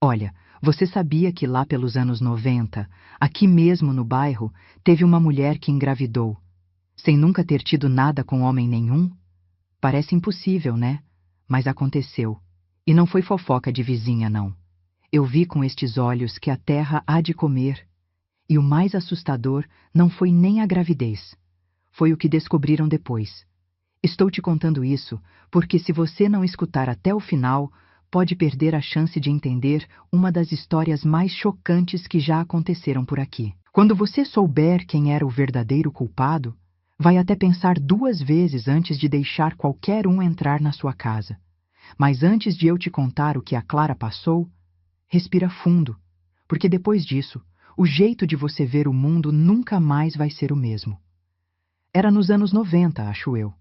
Olha, você sabia que lá pelos anos 90, aqui mesmo no bairro, teve uma mulher que engravidou, sem nunca ter tido nada com homem nenhum? Parece impossível, né? Mas aconteceu. E não foi fofoca de vizinha, não. Eu vi com estes olhos que a terra há de comer. E o mais assustador não foi nem a gravidez. Foi o que descobriram depois. Estou te contando isso porque, se você não escutar até o final, pode perder a chance de entender uma das histórias mais chocantes que já aconteceram por aqui. Quando você souber quem era o verdadeiro culpado, vai até pensar duas vezes antes de deixar qualquer um entrar na sua casa. Mas antes de eu te contar o que a Clara passou, respira fundo, porque depois disso, o jeito de você ver o mundo nunca mais vai ser o mesmo. Era nos anos 90, acho eu.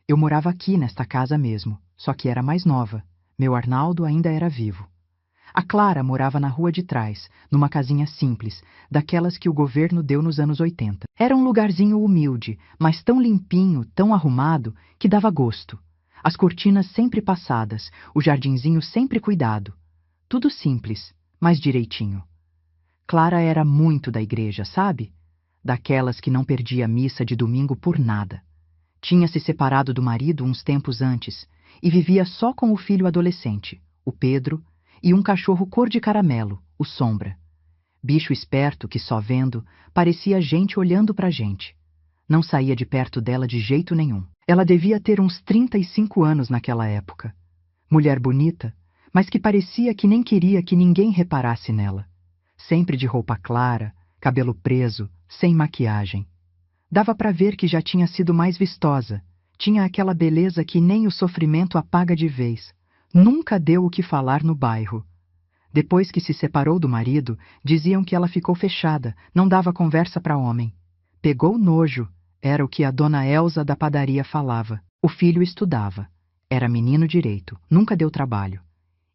Eu morava aqui nesta casa mesmo, só que era mais nova. Meu Arnaldo ainda era vivo. A Clara morava na rua de trás, numa casinha simples, daquelas que o governo deu nos anos 80. Era um lugarzinho humilde, mas tão limpinho, tão arrumado, que dava gosto. As cortinas sempre passadas, o jardinzinho sempre cuidado. Tudo simples, mas direitinho. Clara era muito da igreja, sabe? Daquelas que não perdia a missa de domingo por nada. Tinha se separado do marido uns tempos antes e vivia só com o filho adolescente, o Pedro, e um cachorro cor de caramelo, o Sombra. Bicho esperto que, só vendo, parecia gente olhando pra gente. Não saía de perto dela de jeito nenhum. Ela devia ter uns 35 anos naquela época. Mulher bonita, mas que parecia que nem queria que ninguém reparasse nela. Sempre de roupa clara, cabelo preso, sem maquiagem. Dava para ver que já tinha sido mais vistosa. Tinha aquela beleza que nem o sofrimento apaga de vez. Nunca deu o que falar no bairro. Depois que se separou do marido, diziam que ela ficou fechada, não dava conversa para homem. Pegou nojo, era o que a dona Elza da padaria falava. O filho estudava. Era menino direito, nunca deu trabalho.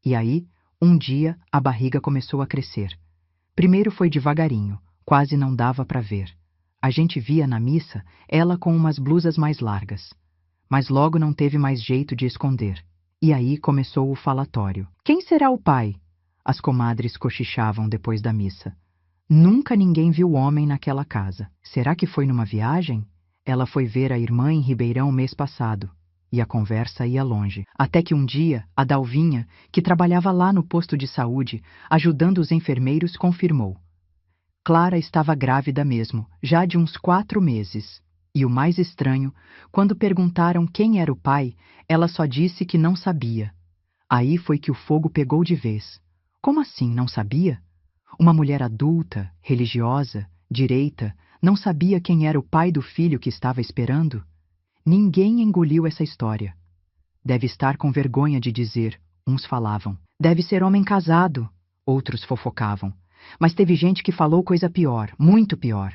E aí, um dia, a barriga começou a crescer. Primeiro foi devagarinho, quase não dava para ver. A gente via na missa ela com umas blusas mais largas. Mas logo não teve mais jeito de esconder. E aí começou o falatório. Quem será o pai? As comadres cochichavam depois da missa. Nunca ninguém viu homem naquela casa. Será que foi numa viagem? Ela foi ver a irmã em Ribeirão mês passado. E a conversa ia longe. Até que um dia, a Dalvinha, que trabalhava lá no posto de saúde, ajudando os enfermeiros, confirmou. Clara estava grávida mesmo, já de uns 4 meses. E o mais estranho, quando perguntaram quem era o pai, ela só disse que não sabia. Aí foi que o fogo pegou de vez. Como assim, não sabia? Uma mulher adulta, religiosa, direita, não sabia quem era o pai do filho que estava esperando? Ninguém engoliu essa história. Deve estar com vergonha de dizer, uns falavam. Deve ser homem casado, outros fofocavam. Mas teve gente que falou coisa pior, muito pior.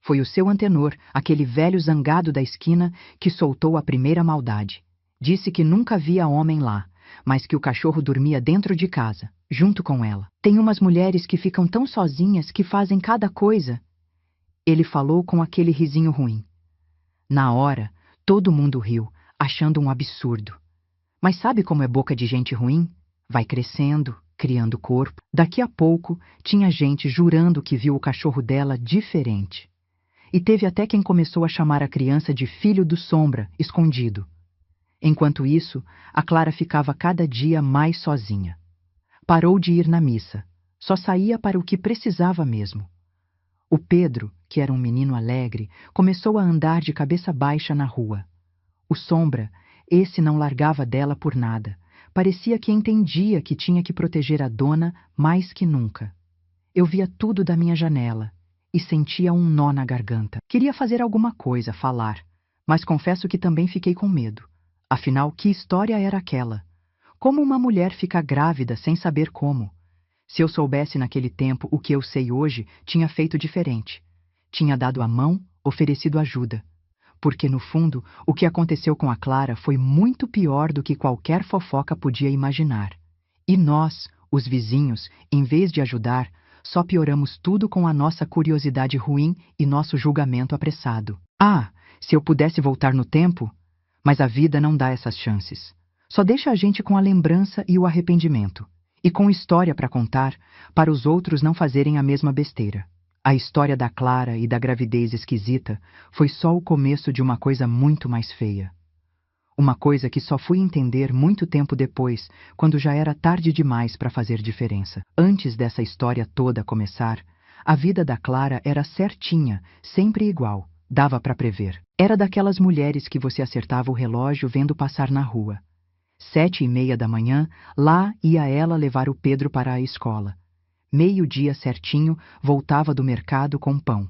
Foi o seu Antenor, aquele velho zangado da esquina, que soltou a primeira maldade. Disse que nunca via homem lá, mas que o cachorro dormia dentro de casa, junto com ela. Tem umas mulheres que ficam tão sozinhas que fazem cada coisa. Ele falou com aquele risinho ruim. Na hora, todo mundo riu, achando um absurdo. Mas sabe como é boca de gente ruim? Vai crescendo, criando corpo. Daqui a pouco, tinha gente jurando que viu o cachorro dela diferente. E teve até quem começou a chamar a criança de filho do Sombra, escondido. Enquanto isso, a Clara ficava cada dia mais sozinha. Parou de ir na missa. Só saía para o que precisava mesmo. O Pedro, que era um menino alegre, começou a andar de cabeça baixa na rua. O Sombra, esse não largava dela por nada. Parecia que entendia que tinha que proteger a dona mais que nunca. Eu via tudo da minha janela e sentia um nó na garganta. Queria fazer alguma coisa, falar, mas confesso que também fiquei com medo. Afinal, que história era aquela? Como uma mulher fica grávida sem saber como? Se eu soubesse naquele tempo o que eu sei hoje, tinha feito diferente. Tinha dado a mão, oferecido ajuda. Porque, no fundo, o que aconteceu com a Clara foi muito pior do que qualquer fofoca podia imaginar. E nós, os vizinhos, em vez de ajudar, só pioramos tudo com a nossa curiosidade ruim e nosso julgamento apressado. Ah, se eu pudesse voltar no tempo! Mas a vida não dá essas chances. Só deixa a gente com a lembrança e o arrependimento. E com história para contar, para os outros não fazerem a mesma besteira. A história da Clara e da gravidez esquisita foi só o começo de uma coisa muito mais feia. Uma coisa que só fui entender muito tempo depois, quando já era tarde demais para fazer diferença. Antes dessa história toda começar, a vida da Clara era certinha, sempre igual, dava para prever. Era daquelas mulheres que você acertava o relógio vendo passar na rua. 7:30 da manhã, lá ia ela levar o Pedro para a escola. 12:00 certinho, voltava do mercado com pão.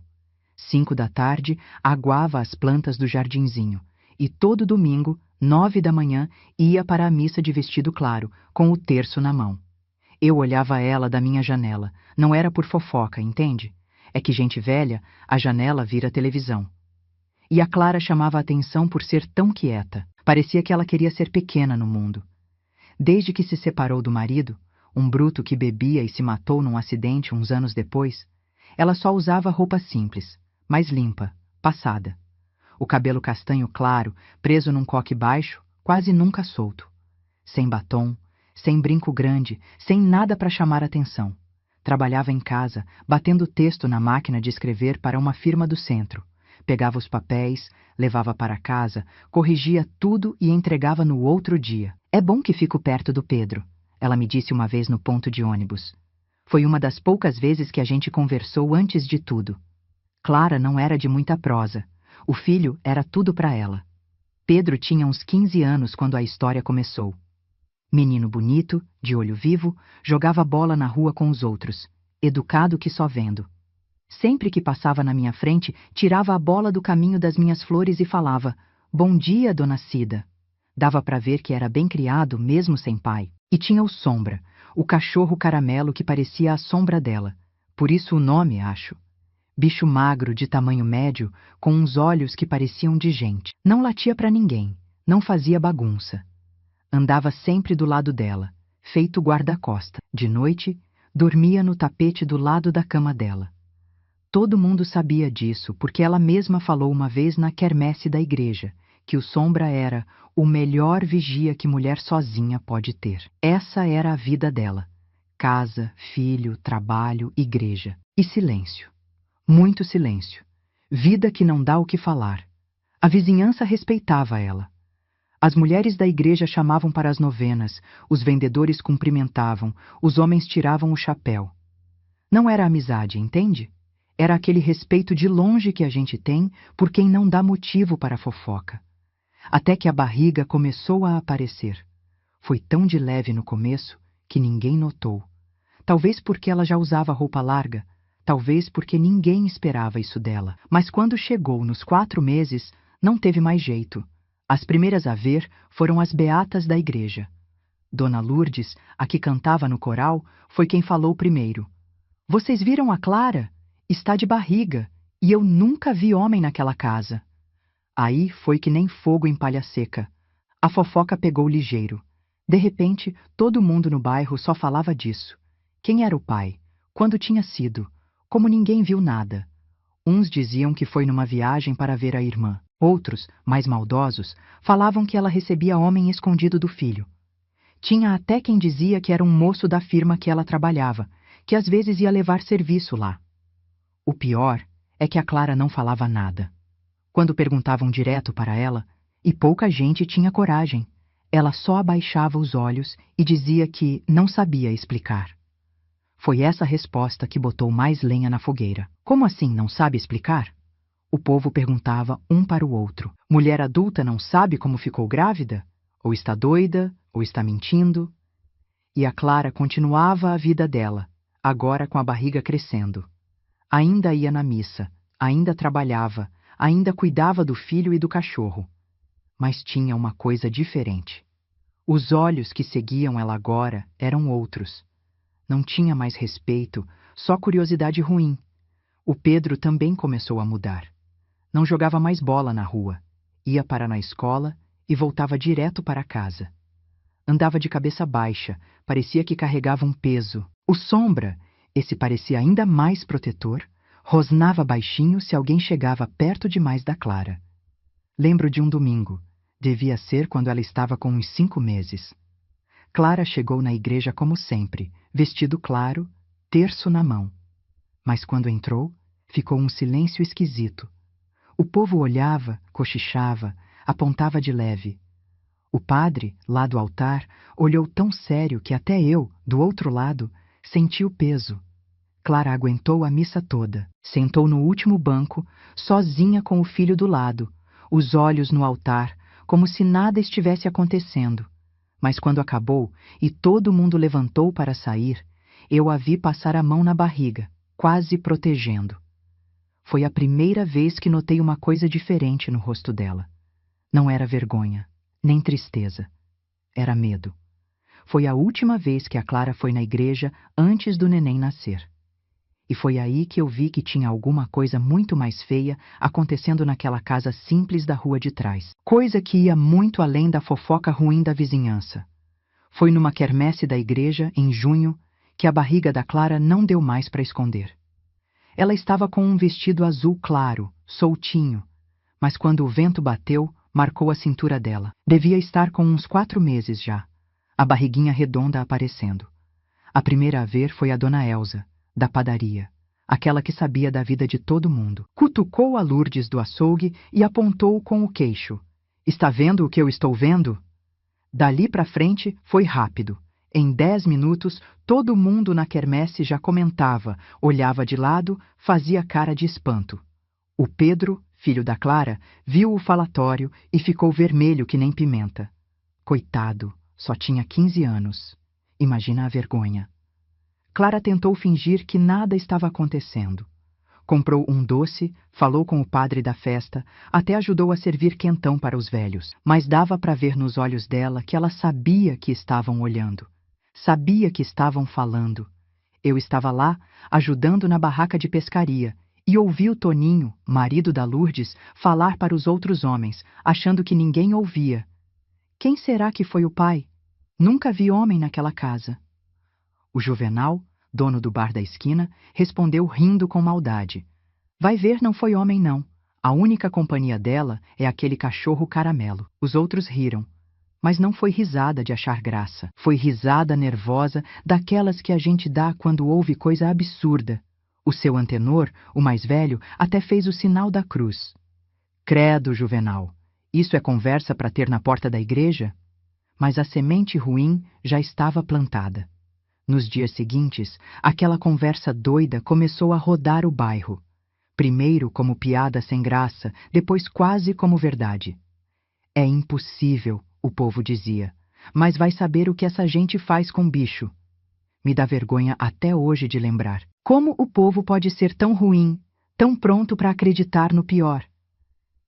5 da tarde, aguava as plantas do jardinzinho. E todo domingo, 9 da manhã, ia para a missa de vestido claro, com o terço na mão. Eu olhava ela da minha janela. Não era por fofoca, entende? É que gente velha, a janela vira televisão. E a Clara chamava a atenção por ser tão quieta. Parecia que ela queria ser pequena no mundo. Desde que se separou do marido, um bruto que bebia e se matou num acidente uns anos depois, ela só usava roupa simples, mais limpa, passada. O cabelo castanho claro, preso num coque baixo, quase nunca solto. Sem batom, sem brinco grande, sem nada para chamar atenção. Trabalhava em casa, batendo texto na máquina de escrever para uma firma do centro. Pegava os papéis, levava para casa, corrigia tudo e entregava no outro dia. É bom que fico perto do Pedro, ela me disse uma vez no ponto de ônibus. Foi uma das poucas vezes que a gente conversou antes de tudo. Clara não era de muita prosa. O filho era tudo para ela. Pedro tinha uns 15 anos quando a história começou. Menino bonito, de olho vivo, jogava bola na rua com os outros, educado que só vendo. Sempre que passava na minha frente, tirava a bola do caminho das minhas flores e falava: "Bom dia, dona Cida." Dava para ver que era bem criado, mesmo sem pai. E tinha o Sombra, o cachorro caramelo que parecia a sombra dela. Por isso o nome, acho. Bicho magro, de tamanho médio, com uns olhos que pareciam de gente. Não latia para ninguém, não fazia bagunça. Andava sempre do lado dela, feito guarda-costa. De noite, dormia no tapete do lado da cama dela. Todo mundo sabia disso, porque ela mesma falou uma vez na quermesse da igreja, que o Sombra era o melhor vigia que mulher sozinha pode ter. Essa era a vida dela. Casa, filho, trabalho, igreja. E silêncio. Muito silêncio. Vida que não dá o que falar. A vizinhança respeitava ela. As mulheres da igreja chamavam para as novenas, os vendedores cumprimentavam, os homens tiravam o chapéu. Não era amizade, entende? Era aquele respeito de longe que a gente tem por quem não dá motivo para fofoca. Até que a barriga começou a aparecer. Foi tão de leve no começo que ninguém notou. Talvez porque ela já usava roupa larga, talvez porque ninguém esperava isso dela. Mas quando chegou nos 4 meses, não teve mais jeito. As primeiras a ver foram as beatas da igreja. Dona Lourdes, a que cantava no coral, foi quem falou primeiro. "Vocês viram a Clara? Está de barriga, e eu nunca vi homem naquela casa." Aí foi que nem fogo em palha seca. A fofoca pegou ligeiro. De repente, todo mundo no bairro só falava disso. Quem era o pai? Quando tinha sido? Como ninguém viu nada. Uns diziam que foi numa viagem para ver a irmã. Outros, mais maldosos, falavam que ela recebia homem escondido do filho. Tinha até quem dizia que era um moço da firma que ela trabalhava, que às vezes ia levar serviço lá. O pior é que a Clara não falava nada. Quando perguntavam direto para ela, e pouca gente tinha coragem, ela só abaixava os olhos e dizia que não sabia explicar. Foi essa resposta que botou mais lenha na fogueira. Como assim não sabe explicar? O povo perguntava um para o outro. Mulher adulta não sabe como ficou grávida? Ou está doida? Ou está mentindo? E a Clara continuava a vida dela, agora com a barriga crescendo. Ainda ia na missa, ainda trabalhava, ainda cuidava do filho e do cachorro. Mas tinha uma coisa diferente. Os olhos que seguiam ela agora eram outros. Não tinha mais respeito, só curiosidade ruim. O Pedro também começou a mudar. Não jogava mais bola na rua. Ia parar na escola e voltava direto para casa. Andava de cabeça baixa, parecia que carregava um peso. O Sombra, esse parecia ainda mais protetor, rosnava baixinho se alguém chegava perto demais da Clara. Lembro de um domingo. Devia ser quando ela estava com uns 5 meses. Clara chegou na igreja como sempre, vestido claro, terço na mão. Mas quando entrou, ficou um silêncio esquisito. O povo olhava, cochichava, apontava de leve. O padre, lá do altar, olhou tão sério que até eu, do outro lado, senti o peso. Clara aguentou a missa toda. Sentou no último banco, sozinha com o filho do lado, os olhos no altar, como se nada estivesse acontecendo. Mas quando acabou e todo mundo levantou para sair, eu a vi passar a mão na barriga, quase protegendo. Foi a primeira vez que notei uma coisa diferente no rosto dela. Não era vergonha, nem tristeza. Era medo. Foi a última vez que a Clara foi na igreja antes do neném nascer. E foi aí que eu vi que tinha alguma coisa muito mais feia acontecendo naquela casa simples da rua de trás. Coisa que ia muito além da fofoca ruim da vizinhança. Foi numa quermesse da igreja, em junho, que a barriga da Clara não deu mais para esconder. Ela estava com um vestido azul claro, soltinho, mas quando o vento bateu, marcou a cintura dela. Devia estar com uns 4 meses já, a barriguinha redonda aparecendo. A primeira a ver foi a dona Elsa, da padaria, aquela que sabia da vida de todo mundo. Cutucou a Lourdes do açougue e apontou com o queixo. Está vendo o que eu estou vendo? Dali para frente foi rápido. Em 10 minutos, todo mundo na quermesse já comentava, olhava de lado, fazia cara de espanto. O Pedro, filho da Clara, viu o falatório e ficou vermelho que nem pimenta. Coitado, só tinha 15 anos. Imagina a vergonha. Clara tentou fingir que nada estava acontecendo. Comprou um doce, falou com o padre da festa, até ajudou a servir quentão para os velhos. Mas dava para ver nos olhos dela que ela sabia que estavam olhando. Sabia que estavam falando. Eu estava lá, ajudando na barraca de pescaria, e ouvi o Toninho, marido da Lourdes, falar para os outros homens, achando que ninguém ouvia. Quem será que foi o pai? Nunca vi homem naquela casa. O Juvenal, dono do bar da esquina, respondeu rindo com maldade. Vai ver, não foi homem não. A única companhia dela é aquele cachorro caramelo. Os outros riram. Mas não foi risada de achar graça. Foi risada nervosa daquelas que a gente dá quando ouve coisa absurda. O seu antenor, o mais velho, até fez o sinal da cruz. Credo, Juvenal. Isso é conversa para ter na porta da igreja? Mas a semente ruim já estava plantada. Nos dias seguintes, aquela conversa doida começou a rodar o bairro. Primeiro como piada sem graça, depois quase como verdade. É impossível, o povo dizia, mas vai saber o que essa gente faz com bicho. Me dá vergonha até hoje de lembrar. Como o povo pode ser tão ruim, tão pronto para acreditar no pior?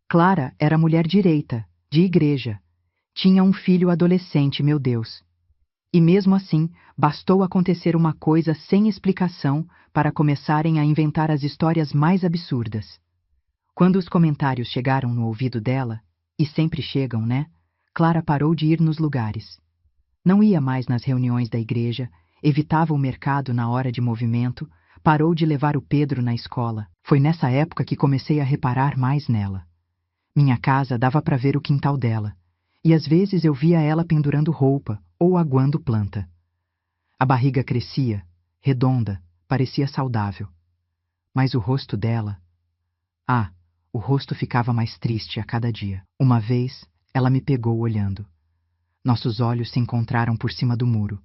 Clara era mulher direita, de igreja. Tinha um filho adolescente, meu Deus. E mesmo assim, bastou acontecer uma coisa sem explicação para começarem a inventar as histórias mais absurdas. Quando os comentários chegaram no ouvido dela, e sempre chegam, né? Clara parou de ir nos lugares. Não ia mais nas reuniões da igreja, evitava o mercado na hora de movimento, parou de levar o Pedro na escola. Foi nessa época que comecei a reparar mais nela. Minha casa dava para ver o quintal dela, e às vezes eu via ela pendurando roupa ou aguando planta. A barriga crescia, redonda, parecia saudável. Mas o rosto dela... o rosto ficava mais triste a cada dia. Uma vez, ela me pegou olhando. Nossos olhos se encontraram por cima do muro.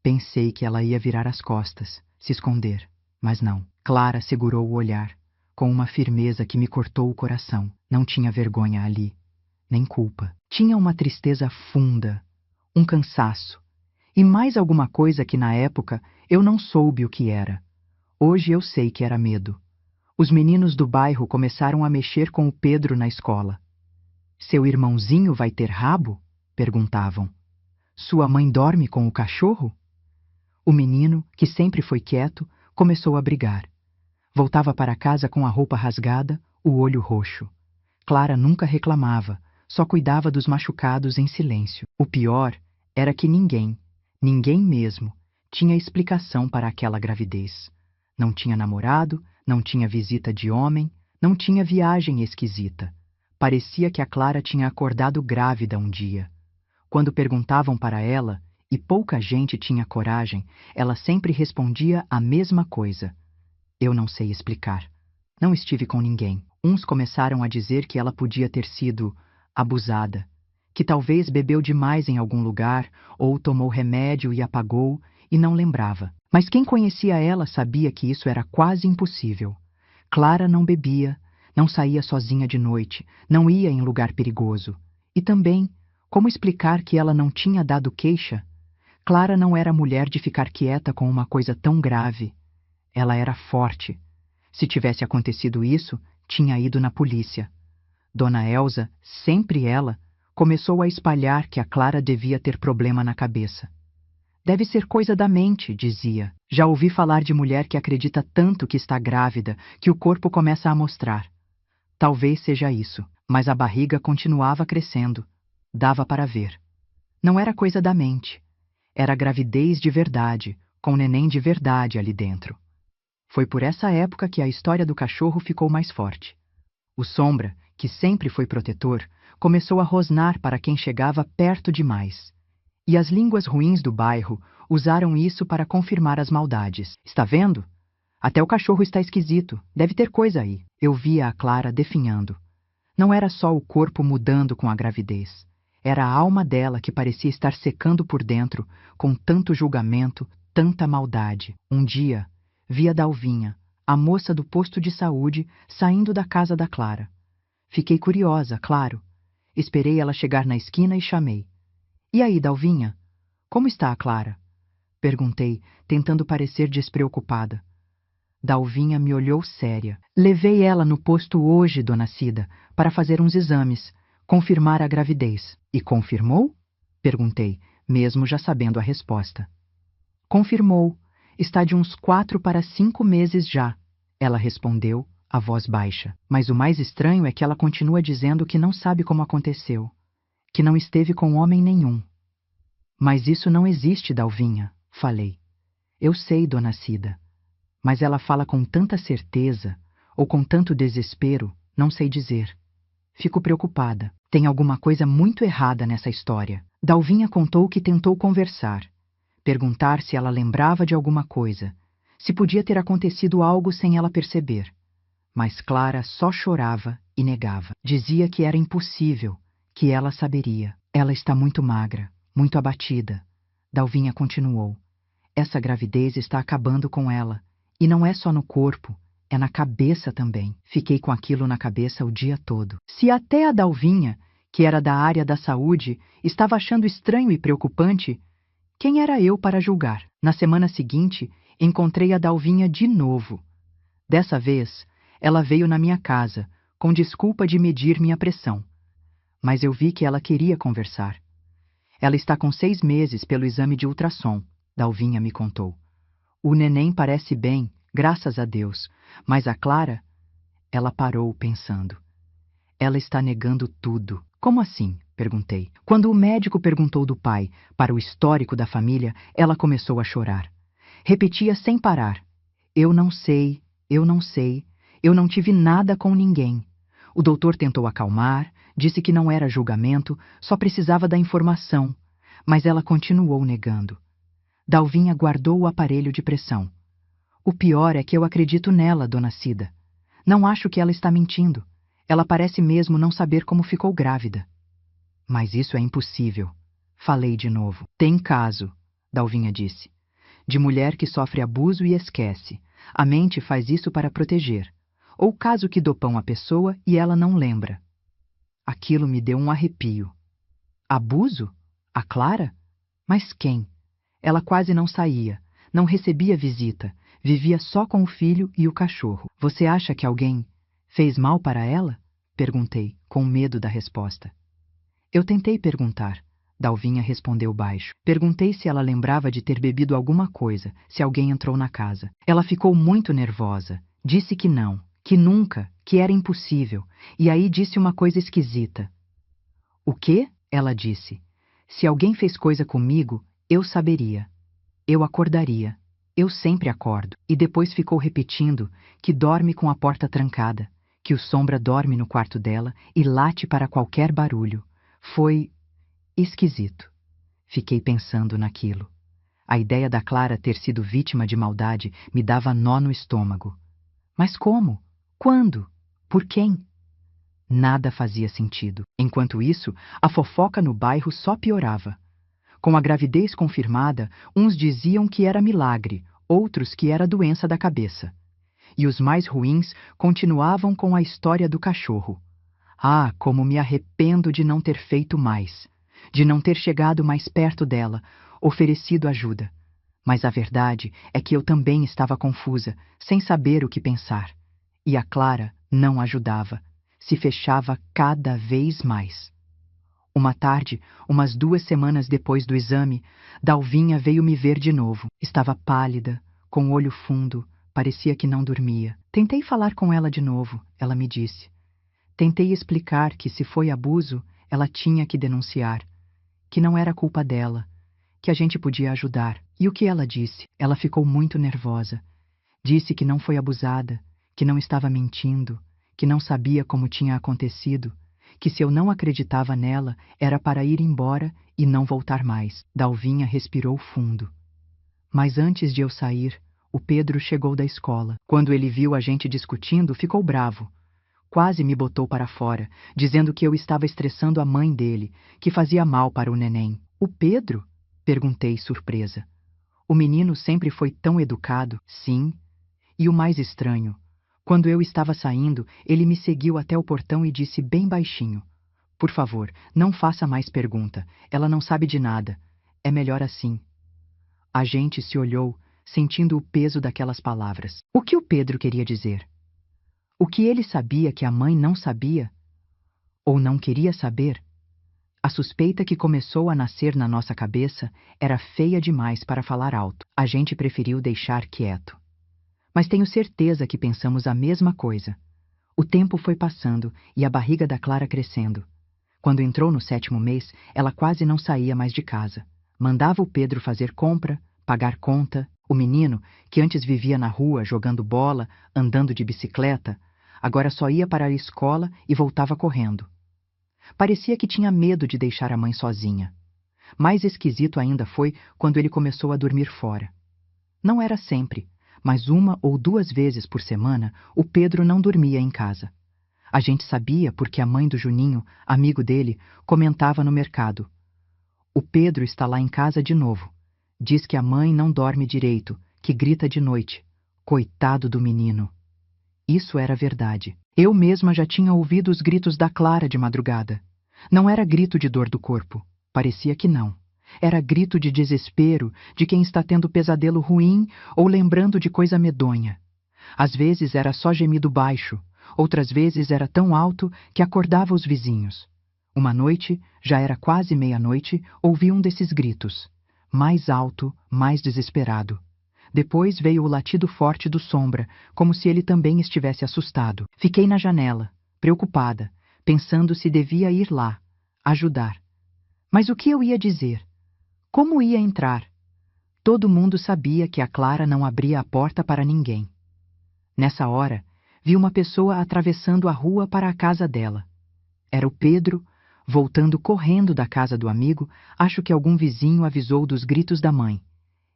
Pensei que ela ia virar as costas, se esconder, mas não. Clara segurou o olhar, com uma firmeza que me cortou o coração. Não tinha vergonha ali, nem culpa. Tinha uma tristeza funda, um cansaço, e mais alguma coisa que na época eu não soube o que era. Hoje eu sei que era medo. Os meninos do bairro começaram a mexer com o Pedro na escola. Seu irmãozinho vai ter rabo? Perguntavam. Sua mãe dorme com o cachorro? O menino, que sempre foi quieto, começou a brigar. Voltava para casa com a roupa rasgada, o olho roxo. Clara nunca reclamava, só cuidava dos machucados em silêncio. O pior era que ninguém mesmo, tinha explicação para aquela gravidez. Não tinha namorado, não tinha visita de homem, não tinha viagem esquisita. Parecia que a Clara tinha acordado grávida um dia. Quando perguntavam para ela, e pouca gente tinha coragem, ela sempre respondia a mesma coisa. Eu não sei explicar. Não estive com ninguém. Uns começaram a dizer que ela podia ter sido abusada, que talvez bebeu demais em algum lugar ou tomou remédio e apagou e não lembrava. Mas quem conhecia ela sabia que isso era quase impossível. Clara não bebia, não saía sozinha de noite, não ia em lugar perigoso. E também, como explicar que ela não tinha dado queixa? Clara não era mulher de ficar quieta com uma coisa tão grave. Ela era forte. Se tivesse acontecido isso, tinha ido na polícia. Dona Elsa, sempre ela, começou a espalhar que a Clara devia ter problema na cabeça. Deve ser coisa da mente, dizia. Já ouvi falar de mulher que acredita tanto que está grávida que o corpo começa a mostrar. Talvez seja isso, mas a barriga continuava crescendo. Dava para ver. Não era coisa da mente. Era gravidez de verdade, com neném de verdade ali dentro. Foi por essa época que a história do cachorro ficou mais forte. O Sombra, que sempre foi protetor, começou a rosnar para quem chegava perto demais. E as línguas ruins do bairro usaram isso para confirmar as maldades. Está vendo? Até o cachorro está esquisito. Deve ter coisa aí. Eu via a Clara definhando. Não era só o corpo mudando com a gravidez. Era a alma dela que parecia estar secando por dentro, com tanto julgamento, tanta maldade. Um dia, vi a Dalvinha, a moça do posto de saúde, saindo da casa da Clara. Fiquei curiosa, claro. Esperei ela chegar na esquina e chamei. E aí, Dalvinha? Como está a Clara? Perguntei, tentando parecer despreocupada. Dalvinha me olhou séria. Levei ela no posto hoje, dona Cida, para fazer uns exames, confirmar a gravidez. E confirmou? Perguntei, mesmo já sabendo a resposta. Confirmou. Está de uns 4 para 5 meses já, ela respondeu, a voz baixa. Mas o mais estranho é que ela continua dizendo que não sabe como aconteceu, que não esteve com homem nenhum. Mas isso não existe, Dalvinha, falei. Eu sei, dona Cida. Mas ela fala com tanta certeza, ou com tanto desespero, não sei dizer. Fico preocupada. Tem alguma coisa muito errada nessa história. Dalvinha contou que tentou conversar, perguntar se ela lembrava de alguma coisa, se podia ter acontecido algo sem ela perceber. Mas Clara só chorava e negava. Dizia que era impossível, que ela saberia. Ela está muito magra, muito abatida. Dalvinha continuou. Essa gravidez está acabando com ela. E não é só no corpo, é na cabeça também. Fiquei com aquilo na cabeça o dia todo. Se até a Dalvinha, que era da área da saúde, estava achando estranho e preocupante, quem era eu para julgar? Na semana seguinte, encontrei a Dalvinha de novo. Dessa vez, ela veio na minha casa, com desculpa de medir minha pressão. Mas eu vi que ela queria conversar. Ela está com 6 meses pelo exame de ultrassom, Dalvinha me contou. O neném parece bem, graças a Deus, mas a Clara... Ela parou pensando. Ela está negando tudo. Como assim? Perguntei. Quando o médico perguntou do pai para o histórico da família, ela começou a chorar. Repetia sem parar. Eu não sei, eu não sei, eu não tive nada com ninguém. O doutor tentou acalmar, disse que não era julgamento, só precisava da informação, mas ela continuou negando. Dalvinha guardou o aparelho de pressão. O pior é que eu acredito nela, dona Cida. Não acho que ela está mentindo. Ela parece mesmo não saber como ficou grávida. Mas isso é impossível. Falei de novo. Tem caso, Dalvinha disse, de mulher que sofre abuso e esquece. A mente faz isso para proteger. Ou caso que dopam a pessoa e ela não lembra. Aquilo me deu um arrepio. Abuso? A Clara? Mas quem? Ela quase não saía, não recebia visita, vivia só com o filho e o cachorro. Você acha que alguém fez mal para ela? Perguntei, com medo da resposta. Eu tentei perguntar. Dalvinha respondeu baixo. Perguntei se ela lembrava de ter bebido alguma coisa, se alguém entrou na casa. Ela ficou muito nervosa. Disse que não, que nunca, que era impossível. E aí disse uma coisa esquisita. O quê? Ela disse. Se alguém fez coisa comigo, eu saberia. Eu acordaria. Eu sempre acordo. E depois ficou repetindo que dorme com a porta trancada, que o Sombra dorme no quarto dela e late para qualquer barulho. Foi esquisito. Fiquei pensando naquilo. A ideia da Clara ter sido vítima de maldade me dava nó no estômago. Mas como? Quando? Por quem? Nada fazia sentido. Enquanto isso, a fofoca no bairro só piorava. Com a gravidez confirmada, uns diziam que era milagre, outros que era doença da cabeça. E os mais ruins continuavam com a história do cachorro. Ah, como me arrependo de não ter feito mais, de não ter chegado mais perto dela, oferecido ajuda. Mas a verdade é que eu também estava confusa, sem saber o que pensar. E a Clara não ajudava, se fechava cada vez mais. Uma tarde, umas 2 semanas depois do exame, Dalvinha veio me ver de novo. Estava pálida, com o olho fundo, parecia que não dormia. Tentei falar com ela de novo, ela me disse. Tentei explicar que se foi abuso, ela tinha que denunciar, que não era culpa dela, que a gente podia ajudar. E o que ela disse? Ela ficou muito nervosa. Disse que não foi abusada, que não estava mentindo, que não sabia como tinha acontecido, que se eu não acreditava nela, era para ir embora e não voltar mais. Dalvinha respirou fundo. Mas antes de eu sair, o Pedro chegou da escola. Quando ele viu a gente discutindo, ficou bravo. Quase me botou para fora, dizendo que eu estava estressando a mãe dele, que fazia mal para o neném. O Pedro? Perguntei, surpresa. O menino sempre foi tão educado. Sim. E o mais estranho, quando eu estava saindo, ele me seguiu até o portão e disse bem baixinho: Por favor, não faça mais pergunta. Ela não sabe de nada. É melhor assim. A gente se olhou, sentindo o peso daquelas palavras. O que o Pedro queria dizer? O que ele sabia que a mãe não sabia? Ou não queria saber? A suspeita que começou a nascer na nossa cabeça era feia demais para falar alto. A gente preferiu deixar quieto. Mas tenho certeza que pensamos a mesma coisa. O tempo foi passando e a barriga da Clara crescendo. Quando entrou no 7º mês, ela quase não saía mais de casa. Mandava o Pedro fazer compra, pagar conta. O menino, que antes vivia na rua jogando bola, andando de bicicleta, agora só ia para a escola e voltava correndo. Parecia que tinha medo de deixar a mãe sozinha. Mais esquisito ainda foi quando ele começou a dormir fora. Não era sempre, mas 1 ou 2 vezes por semana o Pedro não dormia em casa. A gente sabia porque a mãe do Juninho, amigo dele, comentava no mercado. O Pedro está lá em casa de novo. Diz que a mãe não dorme direito, que grita de noite. Coitado do menino. Isso era verdade. Eu mesma já tinha ouvido os gritos da Clara de madrugada. Não era grito de dor do corpo. Parecia que não. Era grito de desespero, de quem está tendo pesadelo ruim ou lembrando de coisa medonha. Às vezes era só gemido baixo, outras vezes era tão alto que acordava os vizinhos. Uma noite, já era quase meia-noite, ouvi um desses gritos. Mais alto, mais desesperado. Depois veio o latido forte do Sombra, como se ele também estivesse assustado. Fiquei na janela, preocupada, pensando se devia ir lá, ajudar. Mas o que eu ia dizer? Como ia entrar? Todo mundo sabia que a Clara não abria a porta para ninguém. Nessa hora, vi uma pessoa atravessando a rua para a casa dela. Era o Pedro, voltando correndo da casa do amigo, acho que algum vizinho avisou dos gritos da mãe.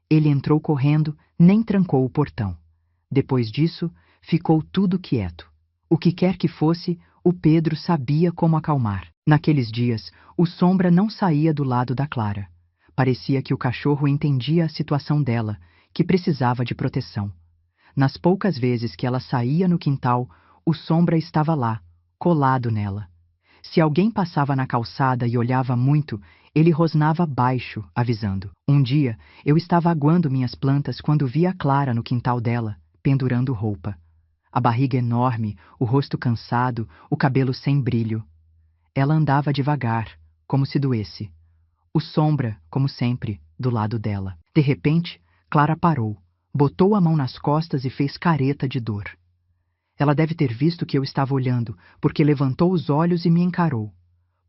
Ele entrou correndo, nem trancou o portão. Depois disso, ficou tudo quieto. O que quer que fosse, o Pedro sabia como acalmar. Naqueles dias, o Sombra não saía do lado da Clara. Parecia que o cachorro entendia a situação dela, que precisava de proteção. Nas poucas vezes que ela saía no quintal, o Sombra estava lá, colado nela. Se alguém passava na calçada e olhava muito, ele rosnava baixo, avisando. Um dia, eu estava aguando minhas plantas quando vi a Clara no quintal dela, pendurando roupa. A barriga enorme, o rosto cansado, o cabelo sem brilho. Ela andava devagar, como se doesse. O Sombra, como sempre, do lado dela. De repente, Clara parou, botou a mão nas costas e fez careta de dor. Ela deve ter visto que eu estava olhando, porque levantou os olhos e me encarou.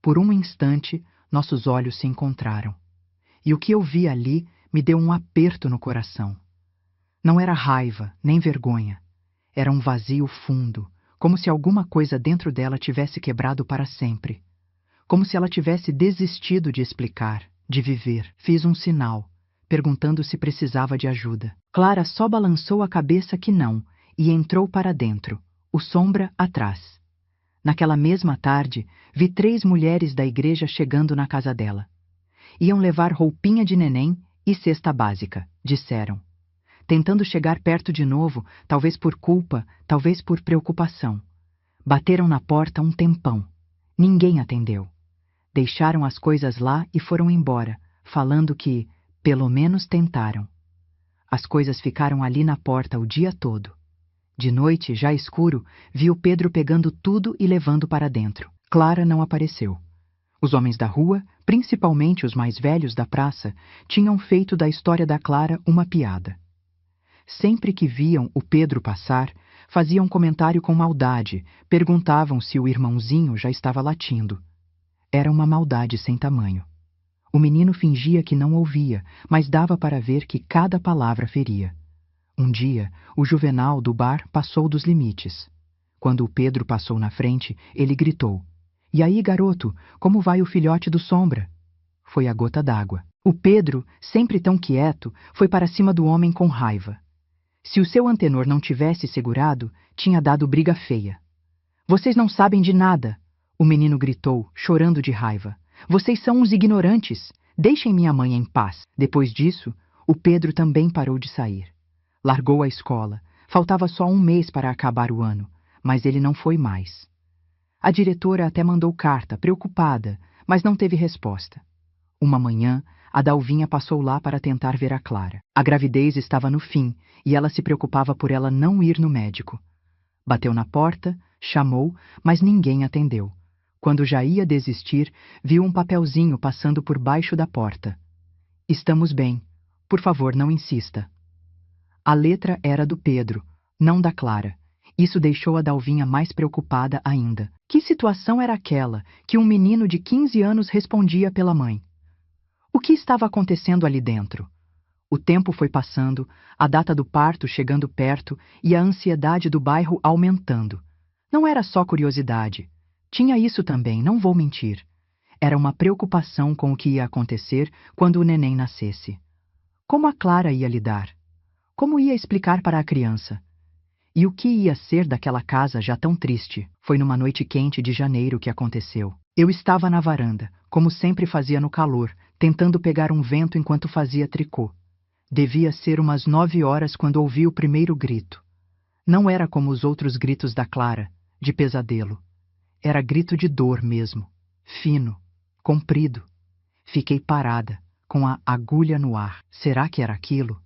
Por um instante, nossos olhos se encontraram. E o que eu vi ali me deu um aperto no coração. Não era raiva, nem vergonha. Era um vazio fundo, como se alguma coisa dentro dela tivesse quebrado para sempre. Como se ela tivesse desistido de explicar, de viver. Fiz um sinal, perguntando se precisava de ajuda. Clara só balançou a cabeça que não e entrou para dentro, o Sombra atrás. Naquela mesma tarde, vi 3 mulheres da igreja chegando na casa dela. Iam levar roupinha de neném e cesta básica, disseram. Tentando chegar perto de novo, talvez por culpa, talvez por preocupação. Bateram na porta um tempão. Ninguém atendeu. Deixaram as coisas lá e foram embora, falando que, pelo menos, tentaram. As coisas ficaram ali na porta o dia todo. De noite, já escuro, vi o Pedro pegando tudo e levando para dentro. Clara não apareceu. Os homens da rua, principalmente os mais velhos da praça, tinham feito da história da Clara uma piada. Sempre que viam o Pedro passar, faziam comentário com maldade, perguntavam se o irmãozinho já estava latindo. Era uma maldade sem tamanho. O menino fingia que não ouvia, mas dava para ver que cada palavra feria. Um dia, o Juvenal do bar passou dos limites. Quando o Pedro passou na frente, ele gritou: "E aí, garoto, como vai o filhote do Sombra?" Foi a gota d'água. O Pedro, sempre tão quieto, foi para cima do homem com raiva. Se o seu antenor não tivesse segurado, tinha dado briga feia. "Vocês não sabem de nada!" O menino gritou, chorando de raiva. "Vocês são uns ignorantes! Deixem minha mãe em paz!" Depois disso, o Pedro também parou de sair. Largou a escola. Faltava só um mês para acabar o ano, mas ele não foi mais. A diretora até mandou carta, preocupada, mas não teve resposta. Uma manhã, a Dalvinha passou lá para tentar ver a Clara. A gravidez estava no fim e ela se preocupava por ela não ir no médico. Bateu na porta, chamou, mas ninguém atendeu. Quando já ia desistir, viu um papelzinho passando por baixo da porta. "Estamos bem. Por favor, não insista." A letra era do Pedro, não da Clara. Isso deixou a Dalvinha mais preocupada ainda. Que situação era aquela que um menino de 15 anos respondia pela mãe? O que estava acontecendo ali dentro? O tempo foi passando, a data do parto chegando perto e a ansiedade do bairro aumentando. Não era só curiosidade. Tinha isso também, não vou mentir. Era uma preocupação com o que ia acontecer quando o neném nascesse. Como a Clara ia lidar? Como ia explicar para a criança? E o que ia ser daquela casa já tão triste? Foi numa noite quente de janeiro que aconteceu. Eu estava na varanda, como sempre fazia no calor, tentando pegar um vento enquanto fazia tricô. Devia ser umas 9 horas quando ouvi o primeiro grito. Não era como os outros gritos da Clara, de pesadelo. Era grito de dor mesmo, fino, comprido. Fiquei parada, com a agulha no ar. Será que era aquilo?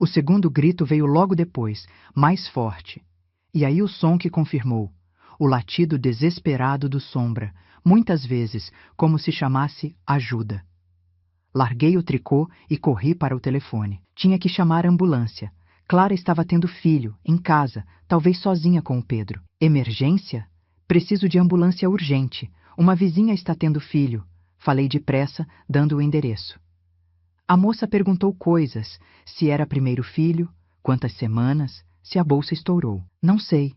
O segundo grito veio logo depois, mais forte. E aí o som que confirmou, o latido desesperado do Sombra, muitas vezes como se chamasse ajuda. Larguei o tricô e corri para o telefone. Tinha que chamar a ambulância. Clara estava tendo filho, em casa, talvez sozinha com o Pedro. Emergência? Preciso de ambulância urgente. Uma vizinha está tendo filho. Falei depressa, dando o endereço. A moça perguntou coisas, se era primeiro filho, quantas semanas, se a bolsa estourou. Não sei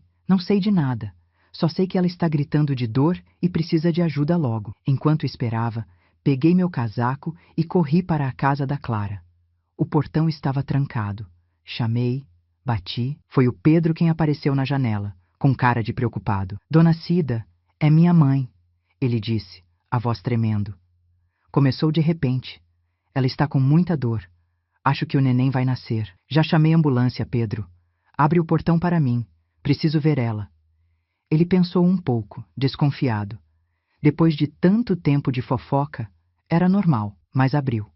de nada. Só sei que ela está gritando de dor e precisa de ajuda logo. Enquanto esperava, peguei meu casaco e corri para a casa da Clara. O portão estava trancado. Chamei, bati. Foi o Pedro quem apareceu na janela, com cara de preocupado. "Dona Cida, é minha mãe", ele disse, a voz tremendo. Começou de repente. "Ela está com muita dor. Acho que o neném vai nascer. Já chamei a ambulância, Pedro. Abre o portão para mim. Preciso ver ela." Ele pensou um pouco, desconfiado. Depois de tanto tempo de fofoca, era normal, mas abriu.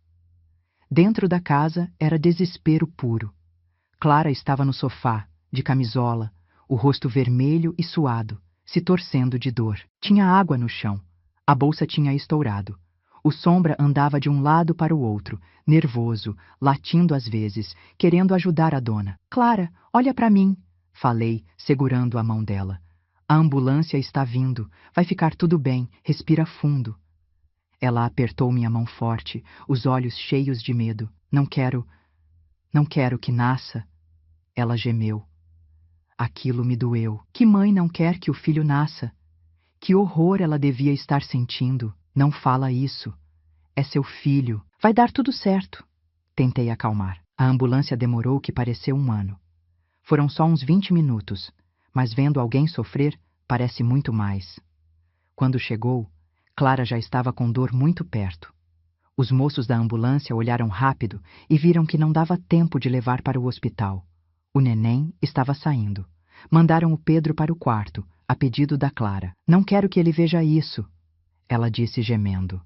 Dentro da casa era desespero puro. Clara estava no sofá, de camisola, o rosto vermelho e suado, se torcendo de dor. Tinha água no chão. A bolsa tinha estourado. O Sombra andava de um lado para o outro, nervoso, latindo às vezes, querendo ajudar a dona. "Clara, olha para mim", falei, segurando a mão dela. "A ambulância está vindo. Vai ficar tudo bem. Respira fundo." Ela apertou minha mão forte, os olhos cheios de medo. Não quero que nasça." Ela gemeu. Aquilo me doeu. Que mãe não quer que o filho nasça? Que horror ela devia estar sentindo. "Não fala isso. É seu filho." Vai dar tudo certo. Tentei acalmar. A ambulância demorou o que pareceu um ano. Foram só uns 20 minutos, mas vendo alguém sofrer, parece muito mais. Quando chegou, Clara já estava com dor muito perto. Os moços da ambulância olharam rápido e viram que não dava tempo de levar para o hospital. O neném estava saindo. Mandaram o Pedro para o quarto, a pedido da Clara. Não quero que ele veja isso, ela disse gemendo.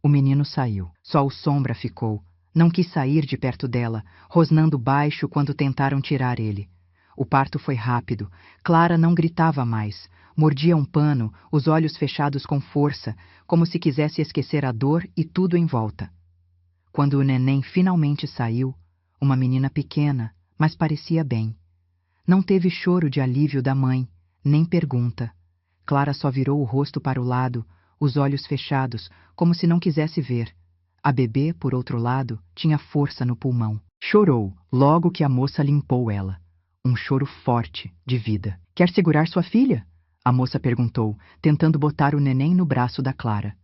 O menino saiu. Só o Sombra ficou. Não quis sair de perto dela, rosnando baixo quando tentaram tirar ele. O parto foi rápido. Clara não gritava mais. Mordia um pano, os olhos fechados com força, como se quisesse esquecer a dor e tudo em volta. Quando o neném finalmente saiu, uma menina pequena, mas parecia bem. Não teve choro de alívio da mãe, nem pergunta. Clara só virou o rosto para o lado, os olhos fechados, como se não quisesse ver. A bebê, por outro lado, tinha força no pulmão. Chorou logo que a moça limpou ela. Um choro forte, de vida. Quer segurar sua filha? A moça perguntou, tentando botar o neném no braço da Clara.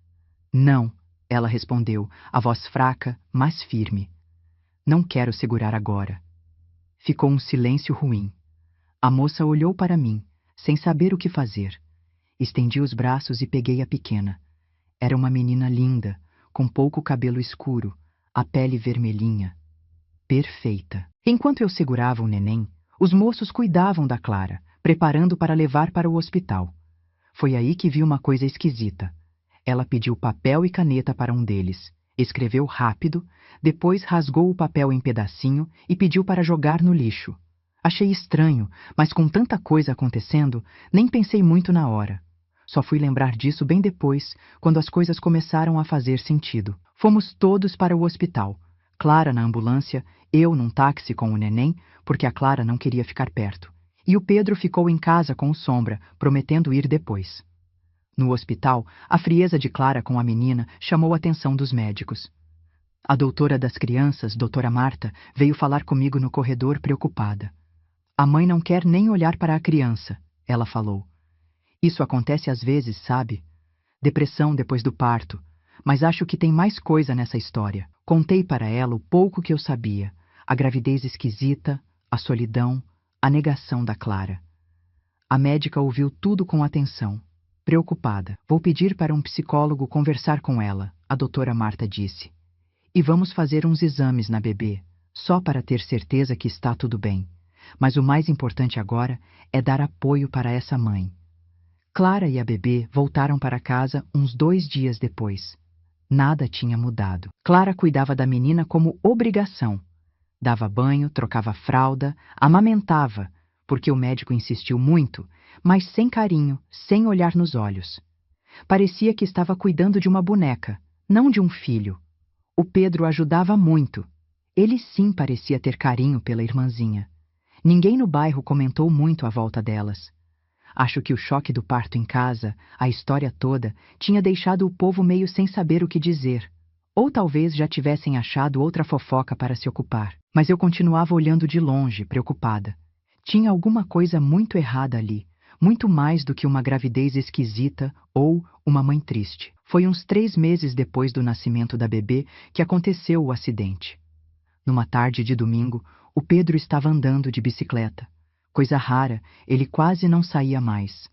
Não, ela respondeu, a voz fraca, mas firme. Não quero segurar agora. Ficou um silêncio ruim. A moça olhou para mim, sem saber o que fazer. Estendi os braços e peguei a pequena. Era uma menina linda, com pouco cabelo escuro, a pele vermelhinha. Perfeita. Enquanto eu segurava o neném, os moços cuidavam da Clara, preparando para levar para o hospital. Foi aí que vi uma coisa esquisita. Ela pediu papel e caneta para um deles, escreveu rápido, depois rasgou o papel em pedacinho e pediu para jogar no lixo. Achei estranho, mas com tanta coisa acontecendo, nem pensei muito na hora. Só fui lembrar disso bem depois, quando as coisas começaram a fazer sentido. Fomos todos para o hospital. Clara na ambulância, eu num táxi com o neném, porque a Clara não queria ficar perto. E o Pedro ficou em casa com o Sombra, prometendo ir depois. No hospital, a frieza de Clara com a menina chamou a atenção dos médicos. A doutora das crianças, doutora Marta, veio falar comigo no corredor preocupada. A mãe não quer nem olhar para a criança, ela falou. Isso acontece às vezes, sabe? Depressão depois do parto. Mas acho que tem mais coisa nessa história. Contei para ela o pouco que eu sabia. A gravidez esquisita, a solidão, a negação da Clara. A médica ouviu tudo com atenção. Preocupada. Vou pedir para um psicólogo conversar com ela, a doutora Marta disse. E vamos fazer uns exames na bebê, só para ter certeza que está tudo bem. Mas o mais importante agora é dar apoio para essa mãe. Clara e a bebê voltaram para casa uns 2 dias depois. Nada tinha mudado. Clara cuidava da menina como obrigação. Dava banho, trocava fralda, amamentava, porque o médico insistiu muito, mas sem carinho, sem olhar nos olhos. Parecia que estava cuidando de uma boneca, não de um filho. O Pedro ajudava muito. Ele sim parecia ter carinho pela irmãzinha. Ninguém no bairro comentou muito à volta delas. Acho que o choque do parto em casa, a história toda, tinha deixado o povo meio sem saber o que dizer. Ou talvez já tivessem achado outra fofoca para se ocupar. Mas eu continuava olhando de longe, preocupada. Tinha alguma coisa muito errada ali, muito mais do que uma gravidez esquisita ou uma mãe triste. Foi uns 3 meses depois do nascimento da bebê que aconteceu o acidente. Numa tarde de domingo, o Pedro estava andando de bicicleta. Coisa rara, ele quase não saía mais.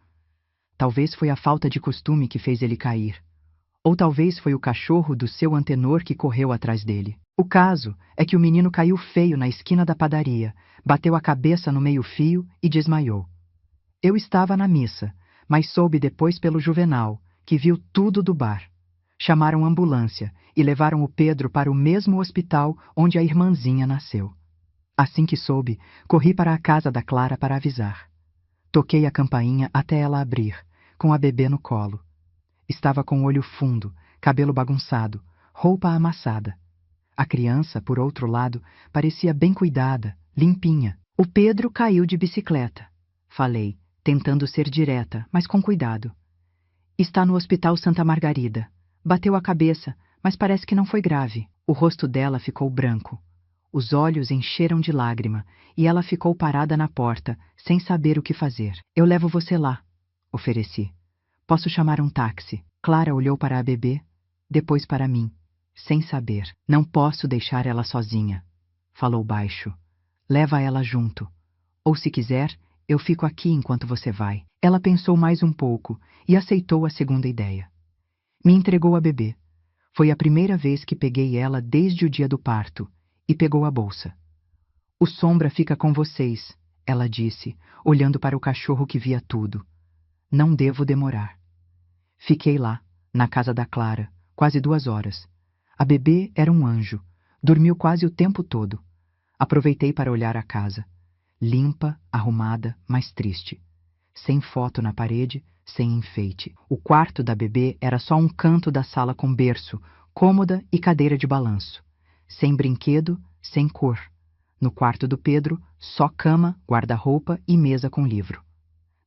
Talvez foi a falta de costume que fez ele cair. Ou talvez foi o cachorro do seu antenor que correu atrás dele. O caso é que o menino caiu feio na esquina da padaria, bateu a cabeça no meio-fio e desmaiou. Eu estava na missa, mas soube depois pelo Juvenal, que viu tudo do bar. Chamaram ambulância e levaram o Pedro para o mesmo hospital onde a irmãzinha nasceu. Assim que soube, corri para a casa da Clara para avisar. Toquei a campainha até ela abrir, com a bebê no colo. Estava com o olho fundo, cabelo bagunçado, roupa amassada. A criança, por outro lado, parecia bem cuidada, limpinha. O Pedro caiu de bicicleta, falei, tentando ser direta, mas com cuidado. Está no Hospital Santa Margarida. Bateu a cabeça, mas parece que não foi grave. O rosto dela ficou branco. Os olhos encheram de lágrima e ela ficou parada na porta, sem saber o que fazer. Eu levo você lá, ofereci. Posso chamar um táxi? Clara olhou para a bebê, depois para mim. sem saber. Não posso deixar ela sozinha, falou baixo. Leva ela junto. Ou se quiser, eu fico aqui enquanto você vai. Ela pensou mais um pouco e aceitou a segunda ideia. Me entregou a bebê. Foi a primeira vez que peguei ela desde o dia do parto, e pegou a bolsa. O Sombra fica com vocês, ela disse, olhando para o cachorro que via tudo. Não devo demorar. Fiquei lá, na casa da Clara, quase 2 horas. A bebê era um anjo. Dormiu quase o tempo todo. Aproveitei para olhar a casa. Limpa, arrumada, mas triste. Sem foto na parede, sem enfeite. O quarto da bebê era só um canto da sala com berço, cômoda e cadeira de balanço. Sem brinquedo, sem cor. No quarto do Pedro, só cama, guarda-roupa e mesa com livro.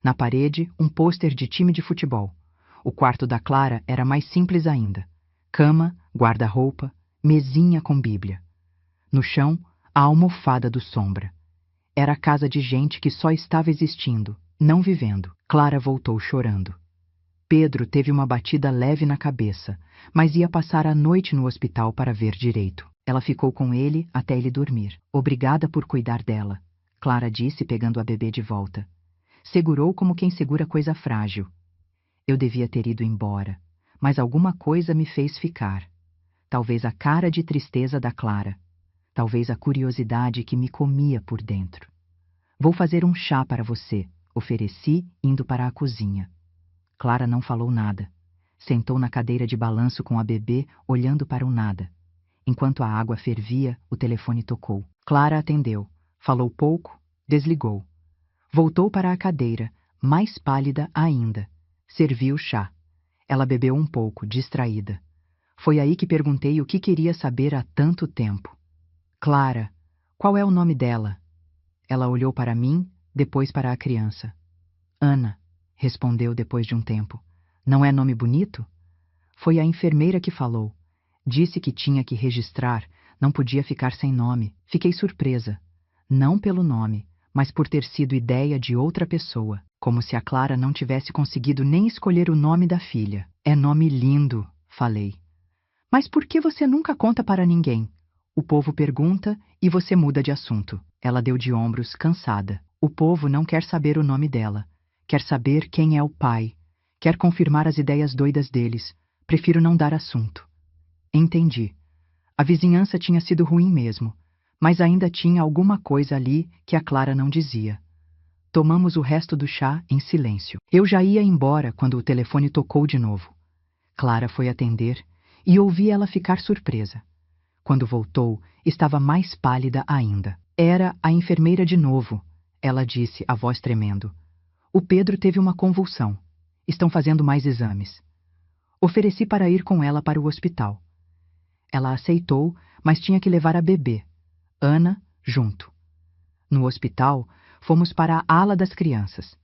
Na parede, um pôster de time de futebol. O quarto da Clara era mais simples ainda. Cama, guarda-roupa, mesinha com Bíblia. No chão, a almofada do Sombra. Era a casa de gente que só estava existindo, não vivendo. Clara voltou chorando. Pedro teve uma batida leve na cabeça, mas ia passar a noite no hospital para ver direito. Ela ficou com ele até ele dormir. Obrigada por cuidar dela, Clara disse pegando a bebê de volta. Segurou como quem segura coisa frágil. Eu devia ter ido embora, mas alguma coisa me fez ficar. Talvez a cara de tristeza da Clara. Talvez a curiosidade que me comia por dentro. Vou fazer um chá para você, ofereci, indo para a cozinha. Clara não falou nada. Sentou na cadeira de balanço com a bebê, olhando para o nada. Enquanto a água fervia, o telefone tocou. Clara atendeu. Falou pouco, desligou. Voltou para a cadeira, mais pálida ainda. Serviu o chá. Ela bebeu um pouco, distraída. Foi aí que perguntei o que queria saber há tanto tempo. Clara, qual é o nome dela? Ela olhou para mim, depois para a criança. Ana, respondeu depois de um tempo. Não é nome bonito? Foi a enfermeira que falou. Disse que tinha que registrar, não podia ficar sem nome. Fiquei surpresa. Não pelo nome, mas por ter sido ideia de outra pessoa. Como se a Clara não tivesse conseguido nem escolher o nome da filha. É nome lindo, falei. Mas por que você nunca conta para ninguém? O povo pergunta e você muda de assunto. Ela deu de ombros, cansada. O povo não quer saber o nome dela. Quer saber quem é o pai. Quer confirmar as ideias doidas deles. Prefiro não dar assunto. Entendi. A vizinhança tinha sido ruim mesmo, mas ainda tinha alguma coisa ali que a Clara não dizia. Tomamos o resto do chá em silêncio. Eu já ia embora quando o telefone tocou de novo. Clara foi atender e ouvi ela ficar surpresa. Quando voltou, estava mais pálida ainda. Era a enfermeira de novo, ela disse, a voz tremendo. O Pedro teve uma convulsão. Estão fazendo mais exames. Ofereci para ir com ela para o hospital. Ela aceitou, mas tinha que levar a bebê, Ana, junto. No hospital, fomos para a ala das crianças.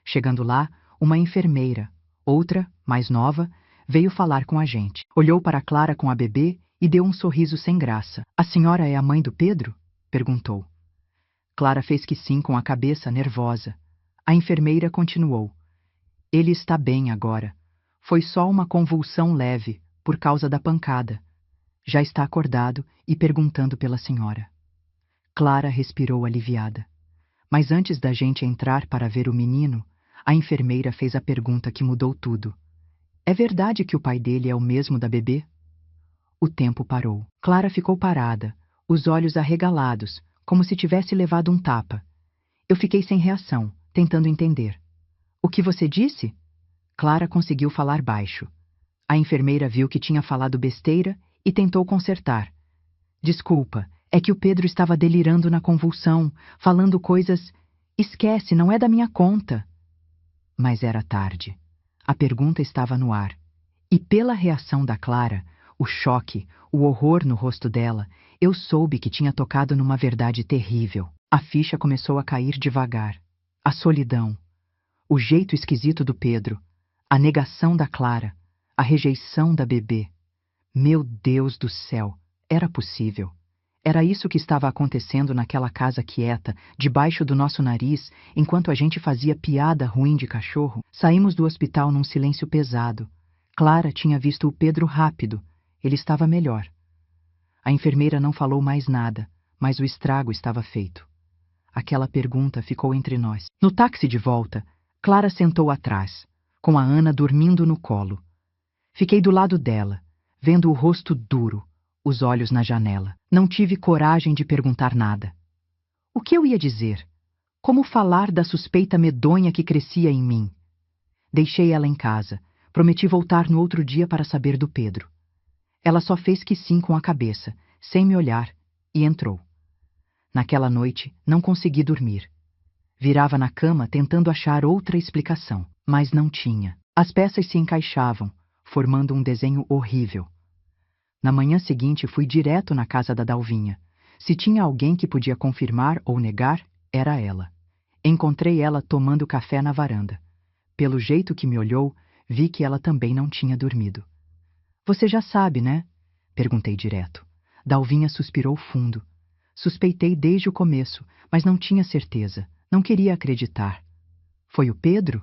Chegando lá, uma enfermeira, outra, mais nova, veio falar com a gente. Olhou para Clara com a bebê e deu um sorriso sem graça. A senhora é a mãe do Pedro? Perguntou. Clara fez que sim com a cabeça nervosa. A enfermeira continuou. Ele está bem agora. Foi só uma convulsão leve, por causa da pancada. Já está acordado e perguntando pela senhora. Clara respirou aliviada. Mas antes da gente entrar para ver o menino, a enfermeira fez a pergunta que mudou tudo. É verdade que o pai dele é o mesmo da bebê? O tempo parou. Clara ficou parada, os olhos arregalados, como se tivesse levado um tapa. Eu fiquei sem reação, tentando entender. O que você disse? Clara conseguiu falar baixo. A enfermeira viu que tinha falado besteira e tentou consertar. Desculpa, é que o Pedro estava delirando na convulsão, falando coisas... Esquece, não é da minha conta. Mas era tarde. A pergunta estava no ar. E pela reação da Clara, o choque, o horror no rosto dela, eu soube que tinha tocado numa verdade terrível. A ficha começou a cair devagar. A solidão. O jeito esquisito do Pedro. A negação da Clara. A rejeição da bebê. Meu Deus do céu, era possível. Era isso que estava acontecendo naquela casa quieta, debaixo do nosso nariz, enquanto a gente fazia piada ruim de cachorro. Saímos do hospital num silêncio pesado. Clara tinha visto o Pedro rápido. Ele estava melhor. A enfermeira não falou mais nada, mas o estrago estava feito. Aquela pergunta ficou entre nós. No táxi de volta, Clara sentou atrás, com a Ana dormindo no colo. Fiquei do lado dela, vendo o rosto duro, os olhos na janela. Não tive coragem de perguntar nada. O que eu ia dizer? Como falar da suspeita medonha que crescia em mim? Deixei ela em casa. Prometi voltar no outro dia para saber do Pedro. Ela só fez que sim com a cabeça, sem me olhar, e entrou. Naquela noite, não consegui dormir. Virava na cama tentando achar outra explicação, mas não tinha. As peças se encaixavam, formando um desenho horrível. Na manhã seguinte, fui direto na casa da Dalvinha. Se tinha alguém que podia confirmar ou negar, era ela. Encontrei ela tomando café na varanda. Pelo jeito que me olhou, vi que ela também não tinha dormido. Você já sabe, né? Perguntei direto. Dalvinha suspirou fundo. Suspeitei desde o começo, mas não tinha certeza. Não queria acreditar. Foi o Pedro?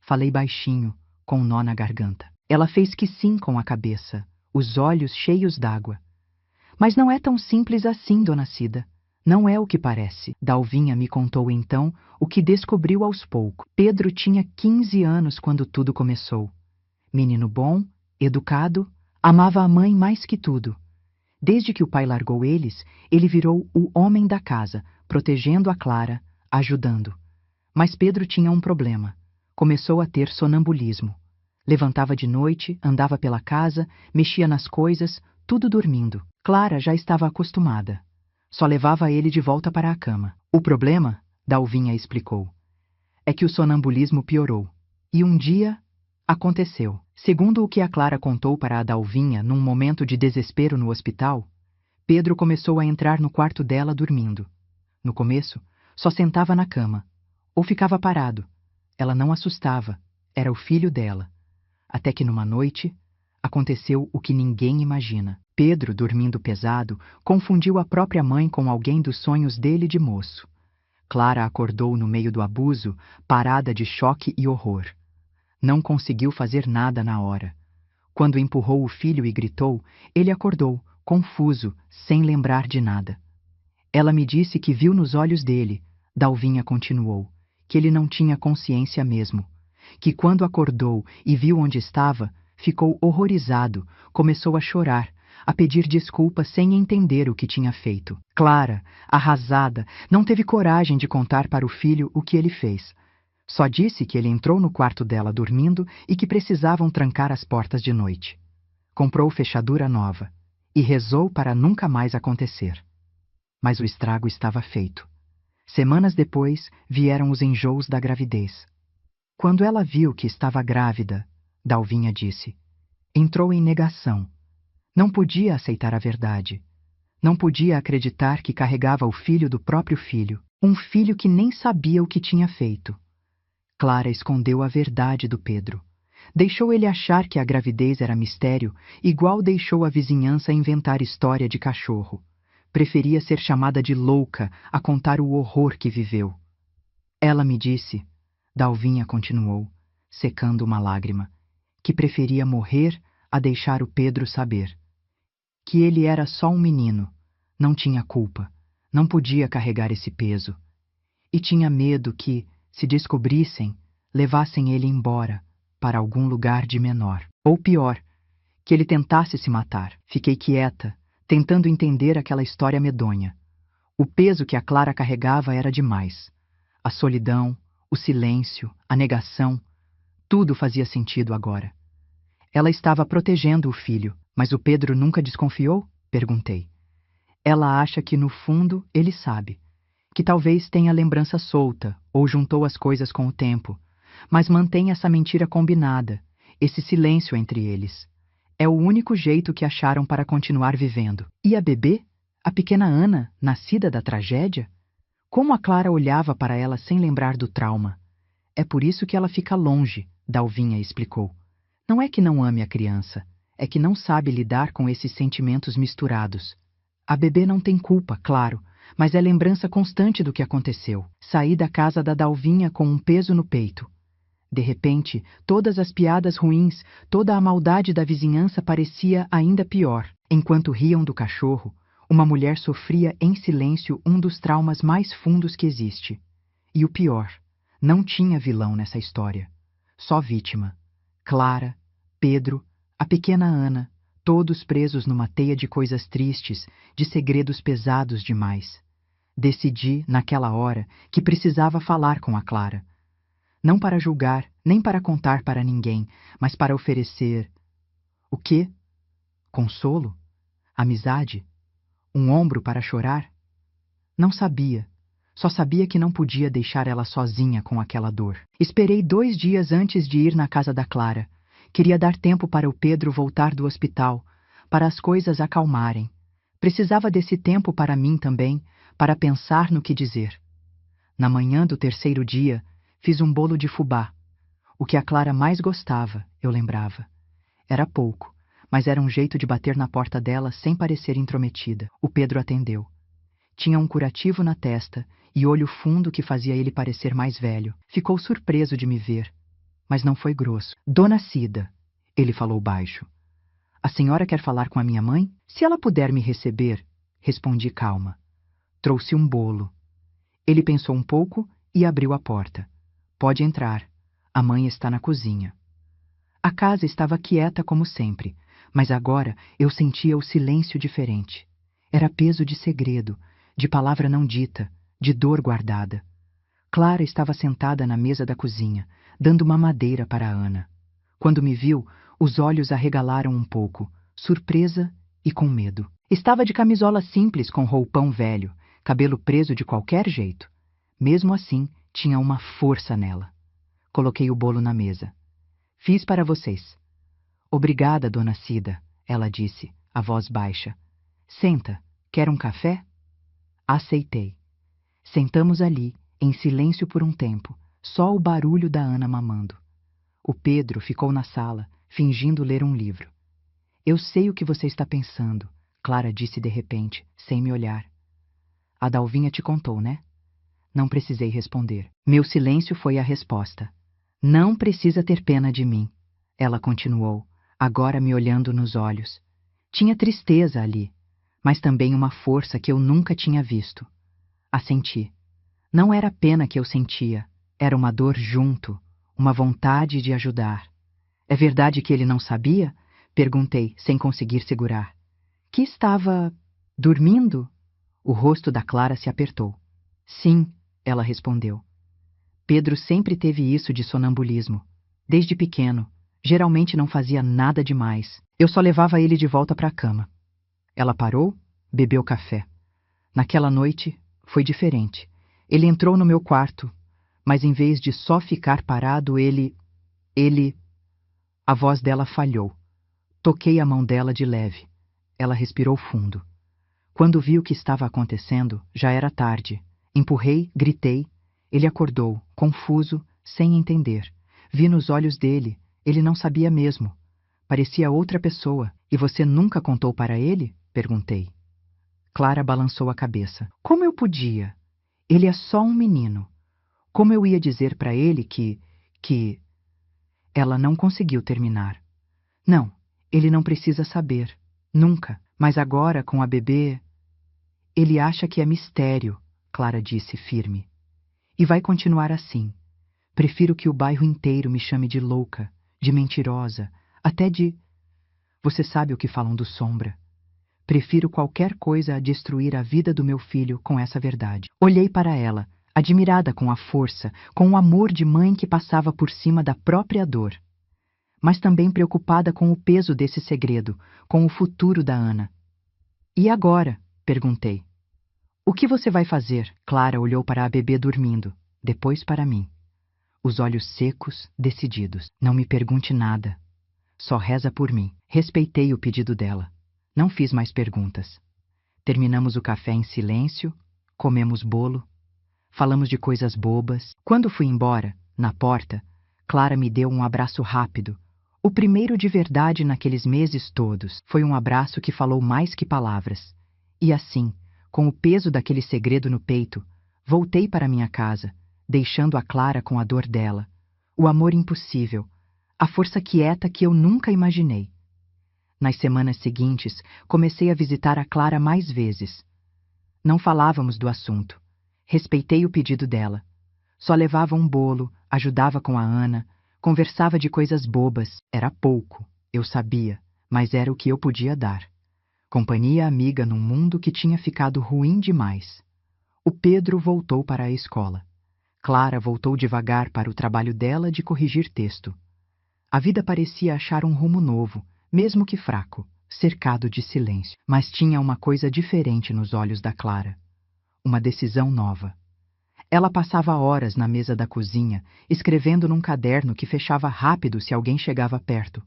Falei baixinho, com um nó na garganta. Ela fez que sim com a cabeça, os olhos cheios d'água. Mas não é tão simples assim, dona Cida. Não é o que parece. Dalvinha me contou então o que descobriu aos poucos. Pedro tinha 15 anos quando tudo começou. Menino bom, educado, amava a mãe mais que tudo. Desde que o pai largou eles, ele virou o homem da casa, protegendo a Clara, ajudando. Mas Pedro tinha um problema. Começou a ter sonambulismo. Levantava de noite, andava pela casa, mexia nas coisas, tudo dormindo. Clara já estava acostumada. Só levava ele de volta para a cama. O problema, Dalvinha explicou, é que o sonambulismo piorou. E um dia, aconteceu. Segundo o que a Clara contou para a Dalvinha num momento de desespero no hospital, Pedro começou a entrar no quarto dela dormindo. No começo, só sentava na cama, ou ficava parado. Ela não assustava, era o filho dela. Até que numa noite, aconteceu o que ninguém imagina. Pedro, dormindo pesado, confundiu a própria mãe com alguém dos sonhos dele de moço. Clara acordou no meio do abuso, parada de choque e horror. Não conseguiu fazer nada na hora. Quando empurrou o filho e gritou, ele acordou, confuso, sem lembrar de nada. Ela me disse que viu nos olhos dele, Dalvinha continuou, que ele não tinha consciência mesmo. Que quando acordou e viu onde estava, ficou horrorizado, começou a chorar, a pedir desculpas sem entender o que tinha feito. Clara, arrasada, não teve coragem de contar para o filho o que ele fez. Só disse que ele entrou no quarto dela dormindo e que precisavam trancar as portas de noite. Comprou fechadura nova e rezou para nunca mais acontecer. Mas o estrago estava feito. Semanas depois, vieram os enjoos da gravidez. Quando ela viu que estava grávida, Dalvinha disse, entrou em negação. Não podia aceitar a verdade. Não podia acreditar que carregava o filho do próprio filho, um filho que nem sabia o que tinha feito. Clara escondeu a verdade do Pedro. Deixou ele achar que a gravidez era mistério, igual deixou a vizinhança inventar história de cachorro. Preferia ser chamada de louca a contar o horror que viveu. Ela me disse, Dalvinha continuou, secando uma lágrima, que preferia morrer a deixar o Pedro saber. Que ele era só um menino, não tinha culpa, não podia carregar esse peso. E tinha medo que, se descobrissem, levassem ele embora, para algum lugar de menor. Ou pior, que ele tentasse se matar. Fiquei quieta, tentando entender aquela história medonha. O peso que a Clara carregava era demais. A solidão, o silêncio, a negação, tudo fazia sentido agora. Ela estava protegendo o filho, mas o Pedro nunca desconfiou? Perguntei. Ela acha que no fundo ele sabe, que talvez tenha lembrança solta ou juntou as coisas com o tempo, mas mantém essa mentira combinada, esse silêncio entre eles. É o único jeito que acharam para continuar vivendo. E a bebê? A pequena Ana, nascida da tragédia? Como a Clara olhava para ela sem lembrar do trauma. É por isso que ela fica longe, Dalvinha explicou. Não é que não ame a criança, é que não sabe lidar com esses sentimentos misturados. A bebê não tem culpa, claro, mas é lembrança constante do que aconteceu. Saí da casa da Dalvinha com um peso no peito. De repente, todas as piadas ruins, toda a maldade da vizinhança parecia ainda pior. Enquanto riam do cachorro, uma mulher sofria em silêncio um dos traumas mais fundos que existe. E o pior, não tinha vilão nessa história. Só vítima. Clara, Pedro, a pequena Ana, todos presos numa teia de coisas tristes, de segredos pesados demais. Decidi, naquela hora, que precisava falar com a Clara. Não para julgar, nem para contar para ninguém, mas para oferecer... O quê? Consolo? Amizade? Um ombro para chorar? Não sabia. Só sabia que não podia deixar ela sozinha com aquela dor. Esperei 2 dias antes de ir na casa da Clara. Queria dar tempo para o Pedro voltar do hospital, para as coisas acalmarem. Precisava desse tempo para mim também, para pensar no que dizer. Na manhã do 3º dia, fiz um bolo de fubá. O que a Clara mais gostava, eu lembrava. Era pouco, mas era um jeito de bater na porta dela sem parecer intrometida. O Pedro atendeu. Tinha um curativo na testa e olho fundo que fazia ele parecer mais velho. Ficou surpreso de me ver, mas não foi grosso. Dona Cida, ele falou baixo. A senhora quer falar com a minha mãe? Se ela puder me receber, respondi calma. Trouxe um bolo. Ele pensou um pouco e abriu a porta. Pode entrar. A mãe está na cozinha. A casa estava quieta como sempre, mas agora eu sentia o silêncio diferente. Era peso de segredo, de palavra não dita, de dor guardada. Clara estava sentada na mesa da cozinha, dando uma madeira para a Ana. Quando me viu, os olhos arregalaram um pouco, surpresa e com medo. Estava de camisola simples com roupão velho, cabelo preso de qualquer jeito. Mesmo assim, tinha uma força nela. Coloquei o bolo na mesa. Fiz para vocês. Obrigada, dona Cida, ela disse, a voz baixa. Senta, quer um café? Aceitei. Sentamos ali, em silêncio por um tempo, só o barulho da Ana mamando. O Pedro ficou na sala, fingindo ler um livro. Eu sei o que você está pensando, Clara disse de repente, sem me olhar. A Dalvinha te contou, né? Não precisei responder. Meu silêncio foi a resposta. Não precisa ter pena de mim, ela continuou, agora me olhando nos olhos. Tinha tristeza ali, mas também uma força que eu nunca tinha visto. Assenti. Não era pena que eu sentia, era uma dor junto, uma vontade de ajudar. É verdade que ele não sabia? Perguntei, sem conseguir segurar. Que estava... dormindo? O rosto da Clara se apertou. Sim, ela respondeu. Pedro sempre teve isso de sonambulismo. Desde pequeno, geralmente não fazia nada demais. Eu só levava ele de volta para a cama. Ela parou, bebeu café. Naquela noite, foi diferente. Ele entrou no meu quarto, mas em vez de só ficar parado, ele... A voz dela falhou. Toquei a mão dela de leve. Ela respirou fundo. Quando vi o que estava acontecendo, já era tarde. Empurrei, gritei. Ele acordou, confuso, sem entender. Vi nos olhos dele. Ele não sabia mesmo. Parecia outra pessoa. E você nunca contou para ele? Perguntei. Clara balançou a cabeça. Como eu podia? Ele é só um menino. Como eu ia dizer para ele que... Ela não conseguiu terminar. Não, ele não precisa saber. Nunca. Mas agora, com a bebê... Ele acha que é mistério, Clara disse firme. E vai continuar assim. Prefiro que o bairro inteiro me chame de louca, de mentirosa, até de... Você sabe o que falam do Sombra. Prefiro qualquer coisa a destruir a vida do meu filho com essa verdade. Olhei para ela, admirada com a força, com o amor de mãe que passava por cima da própria dor. Mas também preocupada com o peso desse segredo, com o futuro da Ana. E agora? Perguntei. O que você vai fazer? Clara olhou para a bebê dormindo, depois para mim. Os olhos secos, decididos. Não me pergunte nada. Só reza por mim. Respeitei o pedido dela. Não fiz mais perguntas. Terminamos o café em silêncio, comemos bolo, falamos de coisas bobas. Quando fui embora, na porta, Clara me deu um abraço rápido. O primeiro de verdade naqueles meses todos. Foi um abraço que falou mais que palavras. E assim, com o peso daquele segredo no peito, voltei para minha casa, deixando a Clara com a dor dela, o amor impossível, a força quieta que eu nunca imaginei. Nas semanas seguintes, comecei a visitar a Clara mais vezes. Não falávamos do assunto. Respeitei o pedido dela. Só levava um bolo, ajudava com a Ana, conversava de coisas bobas. Era pouco, eu sabia, mas era o que eu podia dar. Companhia amiga num mundo que tinha ficado ruim demais. O Pedro voltou para a escola. Clara voltou devagar para o trabalho dela de corrigir texto. A vida parecia achar um rumo novo, mesmo que fraco, cercado de silêncio. Mas tinha uma coisa diferente nos olhos da Clara. Uma decisão nova. Ela passava horas na mesa da cozinha, escrevendo num caderno que fechava rápido se alguém chegava perto.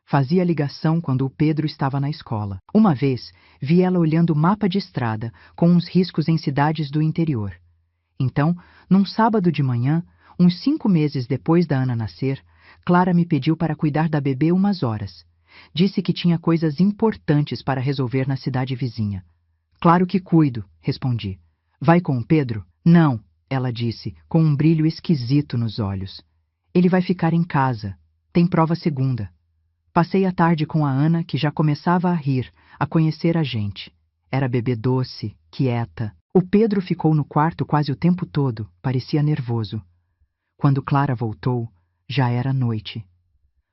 Fazia ligação quando o Pedro estava na escola. Uma vez, vi ela olhando o mapa de estrada, com uns riscos em cidades do interior. Então, num sábado de manhã, uns 5 meses depois da Ana nascer, Clara me pediu para cuidar da bebê umas horas. Disse que tinha coisas importantes para resolver na cidade vizinha. Claro que cuido, respondi. Vai com o Pedro? Não, ela disse, com um brilho esquisito nos olhos. Ele vai ficar em casa. Tem prova segunda. Passei a tarde com a Ana, que já começava a rir, a conhecer a gente. Era bebê doce, quieta. O Pedro ficou no quarto quase o tempo todo, parecia nervoso. Quando Clara voltou, já era noite.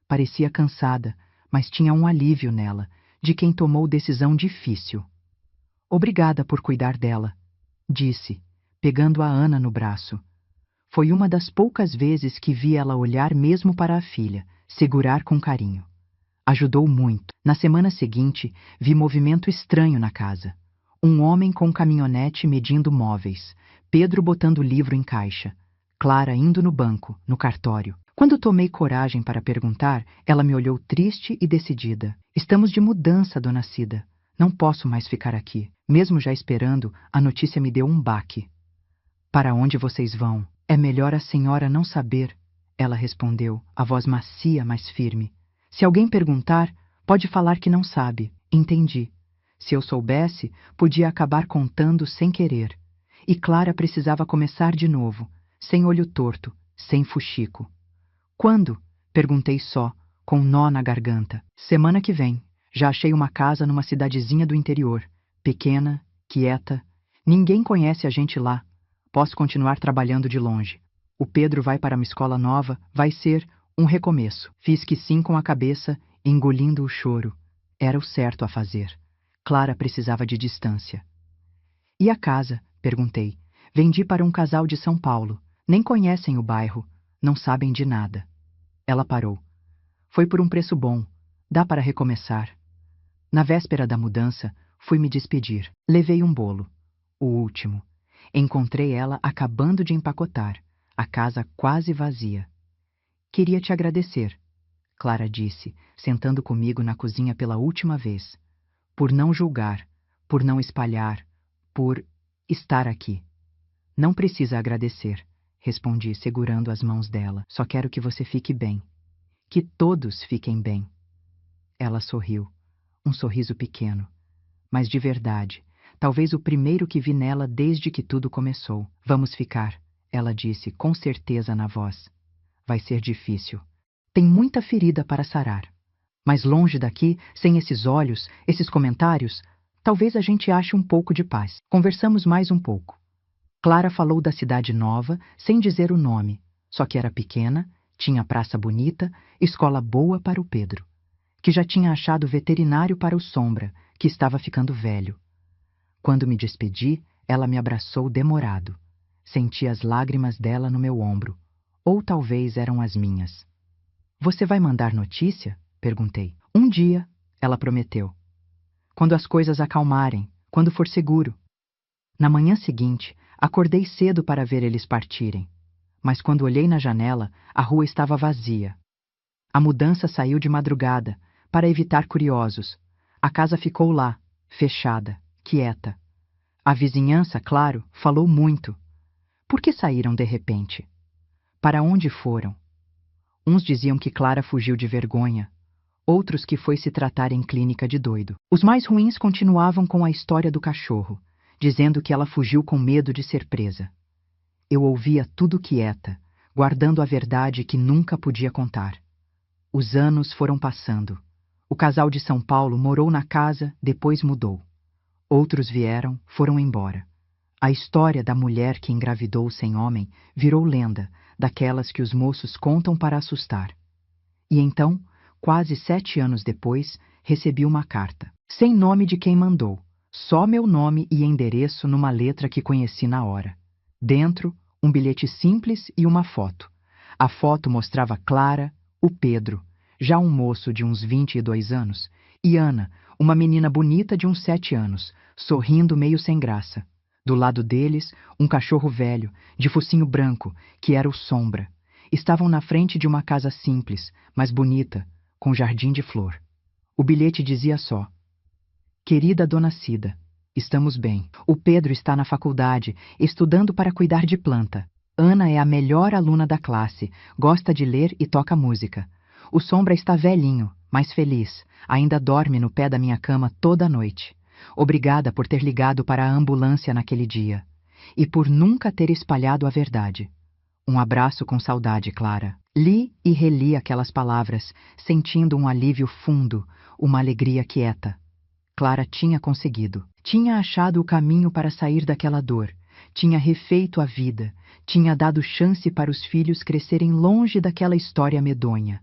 Parecia cansada, mas tinha um alívio nela, de quem tomou decisão difícil. Obrigada por cuidar dela, disse, pegando a Ana no braço. Foi uma das poucas vezes que vi ela olhar mesmo para a filha, segurar com carinho. Ajudou muito. Na semana seguinte, vi movimento estranho na casa. Um homem com caminhonete medindo móveis, Pedro botando livro em caixa, Clara indo no banco, no cartório. Quando tomei coragem para perguntar, ela me olhou triste e decidida. Estamos de mudança, dona Cida. Não posso mais ficar aqui. Mesmo já esperando, a notícia me deu um baque. Para onde vocês vão? É melhor a senhora não saber, ela respondeu, a voz macia, mas firme. Se alguém perguntar, pode falar que não sabe. Entendi. Se eu soubesse, podia acabar contando sem querer. E Clara precisava começar de novo, sem olho torto, sem fuxico. Quando? Perguntei só, com um nó na garganta. Semana que vem. Já achei uma casa numa cidadezinha do interior. Pequena, quieta. Ninguém conhece a gente lá. Posso continuar trabalhando de longe. O Pedro vai para uma escola nova, vai ser um recomeço. Fiz que sim com a cabeça, engolindo o choro. Era o certo a fazer. Clara precisava de distância. E a casa? Perguntei. Vendi para um casal de São Paulo. Nem conhecem o bairro. Não sabem de nada. Ela parou. Foi por um preço bom. Dá para recomeçar. Na véspera da mudança, fui me despedir. Levei um bolo. O último. Encontrei ela acabando de empacotar. A casa quase vazia. Queria te agradecer, Clara disse, sentando comigo na cozinha pela última vez. Por não julgar, por não espalhar, por estar aqui. Não precisa agradecer, respondi, segurando as mãos dela. Só quero que você fique bem. Que todos fiquem bem. Ela sorriu. Um sorriso pequeno. Mas de verdade. Talvez o primeiro que vi nela desde que tudo começou. Vamos ficar, ela disse, com certeza na voz. Vai ser difícil. Tem muita ferida para sarar. Mas longe daqui, sem esses olhos, esses comentários, talvez a gente ache um pouco de paz. Conversamos mais um pouco. Clara falou da cidade nova, sem dizer o nome, só que era pequena, tinha praça bonita, escola boa para o Pedro, que já tinha achado veterinário para o Sombra, que estava ficando velho. Quando me despedi, ela me abraçou demorado. Senti as lágrimas dela no meu ombro. Ou talvez eram as minhas. Você vai mandar notícia? Perguntei. Um dia, ela prometeu. Quando as coisas acalmarem, quando for seguro. Na manhã seguinte, acordei cedo para ver eles partirem. Mas quando olhei na janela, a rua estava vazia. A mudança saiu de madrugada, para evitar curiosos. A casa ficou lá, fechada, quieta. A vizinhança, claro, falou muito. Por que saíram de repente? Para onde foram? Uns diziam que Clara fugiu de vergonha, outros que foi se tratar em clínica de doido. Os mais ruins continuavam com a história do cachorro, dizendo que ela fugiu com medo de ser presa. Eu ouvia tudo quieta, guardando a verdade que nunca podia contar. Os anos foram passando. O casal de São Paulo morou na casa, depois mudou. Outros vieram, foram embora. A história da mulher que engravidou sem homem virou lenda, daquelas que os moços contam para assustar. E então, quase 7 anos depois, recebi uma carta, sem nome de quem mandou, só meu nome e endereço numa letra que conheci na hora. Dentro, um bilhete simples e uma foto. A foto mostrava Clara, o Pedro, já um moço de uns 22 anos, e Ana, uma menina bonita de uns 7 anos, sorrindo meio sem graça. Do lado deles, um cachorro velho, de focinho branco, que era o Sombra. Estavam na frente de uma casa simples, mas bonita, com jardim de flor. O bilhete dizia só: Querida Dona Cida, estamos bem. O Pedro está na faculdade, estudando para cuidar de planta. Ana é a melhor aluna da classe, gosta de ler e toca música. O Sombra está velhinho, mas feliz. Ainda dorme no pé da minha cama toda noite. Obrigada por ter ligado para a ambulância naquele dia. E por nunca ter espalhado a verdade. Um abraço com saudade, Clara. Li e reli aquelas palavras, sentindo um alívio fundo, uma alegria quieta. Clara tinha conseguido. Tinha achado o caminho para sair daquela dor. Tinha refeito a vida. Tinha dado chance para os filhos crescerem longe daquela história medonha.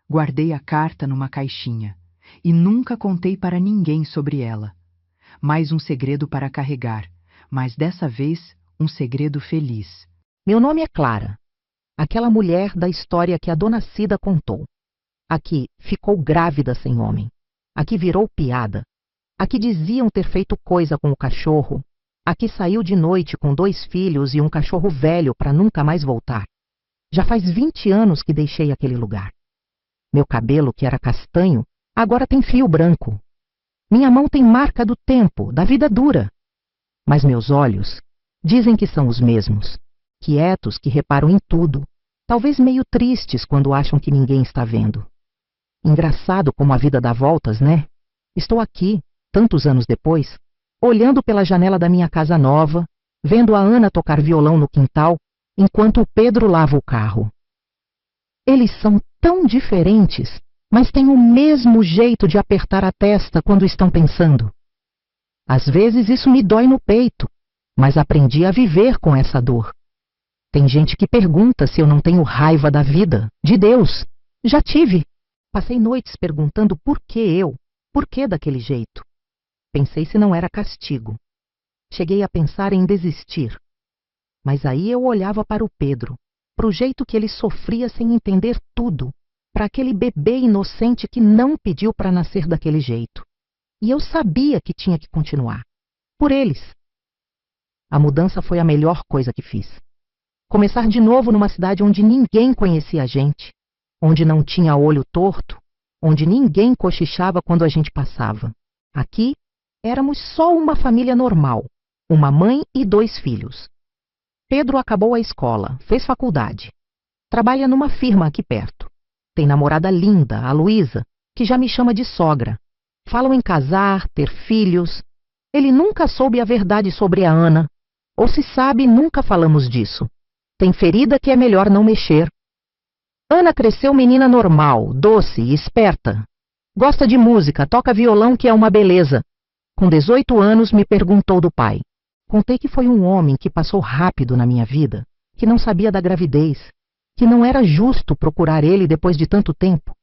Guardei a carta numa caixinha e nunca contei para ninguém sobre ela. Mais um segredo para carregar, mas dessa vez um segredo feliz. Meu nome é Clara, aquela mulher da história que a Dona Cida contou. A que ficou grávida sem homem, a que virou piada, a que diziam ter feito coisa com o cachorro, a que saiu de noite com 2 filhos e um cachorro velho para nunca mais voltar. Já faz 20 anos que deixei aquele lugar. Meu cabelo, que era castanho, agora tem fio branco. Minha mão tem marca do tempo, da vida dura. Mas meus olhos dizem que são os mesmos, quietos, que reparam em tudo, talvez meio tristes quando acham que ninguém está vendo. Engraçado como a vida dá voltas, né? Estou aqui, tantos anos depois, olhando pela janela da minha casa nova, vendo a Ana tocar violão no quintal, enquanto o Pedro lava o carro. Eles são tão diferentes, mas têm o mesmo jeito de apertar a testa quando estão pensando. Às vezes isso me dói no peito, mas aprendi a viver com essa dor. Tem gente que pergunta se eu não tenho raiva da vida, de Deus. Já tive. Passei noites perguntando por que eu, por que daquele jeito. Pensei se não era castigo. Cheguei a pensar em desistir. Mas aí eu olhava para o Pedro, para o jeito que ele sofria sem entender tudo, para aquele bebê inocente que não pediu para nascer daquele jeito. E eu sabia que tinha que continuar. Por eles. A mudança foi a melhor coisa que fiz. Começar de novo numa cidade onde ninguém conhecia a gente, onde não tinha olho torto, onde ninguém cochichava quando a gente passava. Aqui, éramos só uma família normal, uma mãe e 2 filhos. Pedro acabou a escola, fez faculdade. Trabalha numa firma aqui perto. Tem namorada linda, a Luísa, que já me chama de sogra. Falam em casar, ter filhos. Ele nunca soube a verdade sobre a Ana. Ou se sabe, nunca falamos disso. Tem ferida que é melhor não mexer. Ana cresceu menina normal, doce e esperta. Gosta de música, toca violão, que é uma beleza. Com 18 anos me perguntou do pai. Contei que foi um homem que passou rápido na minha vida, que não sabia da gravidez, que não era justo procurar ele depois de tanto tempo.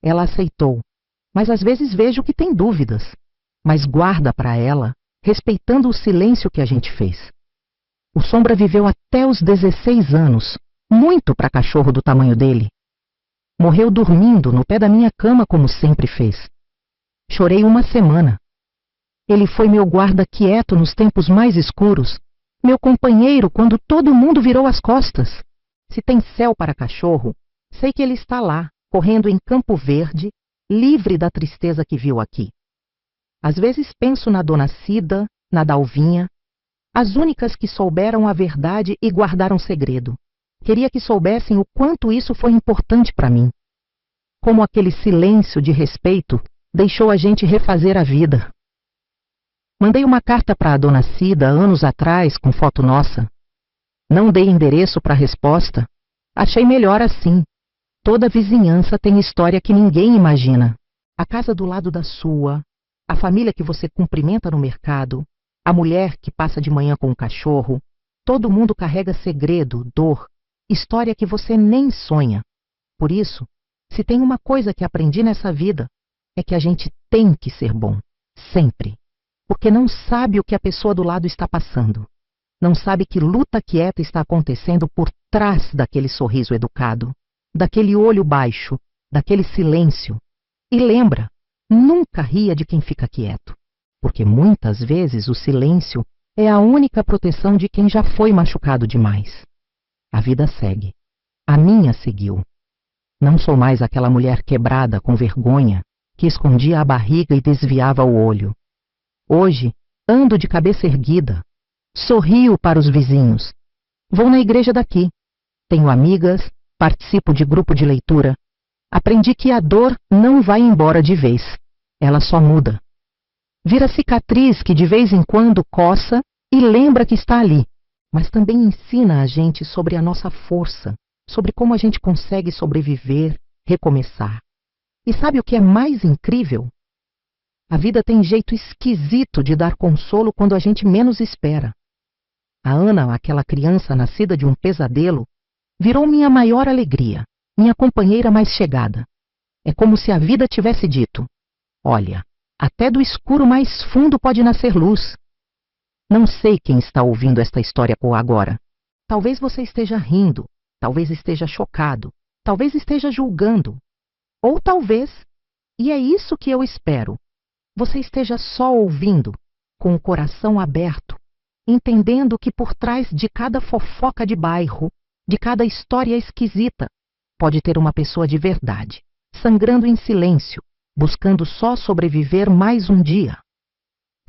Ela aceitou, mas às vezes vejo que tem dúvidas, mas guarda para ela, respeitando o silêncio que a gente fez. O Sombra viveu até os 16 anos, muito para cachorro do tamanho dele. Morreu dormindo no pé da minha cama como sempre fez. Chorei uma semana. Ele foi meu guarda quieto nos tempos mais escuros, meu companheiro quando todo mundo virou as costas. Se tem céu para cachorro, sei que ele está lá, correndo em Campo Verde, livre da tristeza que viu aqui. Às vezes penso na Dona Cida, na Dalvinha, as únicas que souberam a verdade e guardaram segredo. Queria que soubessem o quanto isso foi importante para mim. Como aquele silêncio de respeito deixou a gente refazer a vida. Mandei uma carta para a Dona Cida anos atrás com foto nossa. Não dei endereço para a resposta, Achei melhor assim. Toda vizinhança tem história que ninguém imagina. A casa do lado da sua, a família que você cumprimenta no mercado, a mulher que passa de manhã com o cachorro. Todo mundo carrega segredo, dor, história que você nem sonha. Por isso, se tem uma coisa que aprendi nessa vida, é que a gente tem que ser bom, sempre. Porque não sabe o que a pessoa do lado está passando. Não sabe que luta quieta está acontecendo por trás daquele sorriso educado, daquele olho baixo, daquele silêncio. E lembra, nunca ria de quem fica quieto, porque muitas vezes o silêncio é a única proteção de quem já foi machucado demais. A vida segue. A minha seguiu. Não sou mais aquela mulher quebrada com vergonha que escondia a barriga e desviava o olho. Hoje, ando de cabeça erguida. Sorrio para os vizinhos. Vou na igreja daqui. Tenho amigas, participo de grupo de leitura. Aprendi que a dor não vai embora de vez. Ela só muda. Vira cicatriz que de vez em quando coça e lembra que está ali. Mas também ensina a gente sobre a nossa força, sobre como a gente consegue sobreviver, recomeçar. E sabe o que é mais incrível? A vida tem jeito esquisito de dar consolo quando a gente menos espera. A Ana, aquela criança nascida de um pesadelo, virou minha maior alegria, minha companheira mais chegada. É como se a vida tivesse dito: olha, até do escuro mais fundo pode nascer luz. Não sei quem está ouvindo esta história por agora. Talvez você esteja rindo, talvez esteja chocado, talvez esteja julgando. Ou talvez, e é isso que eu espero, você esteja só ouvindo, com o coração aberto, entendendo que por trás de cada fofoca de bairro, de cada história esquisita, pode ter uma pessoa de verdade, sangrando em silêncio, buscando só sobreviver mais um dia.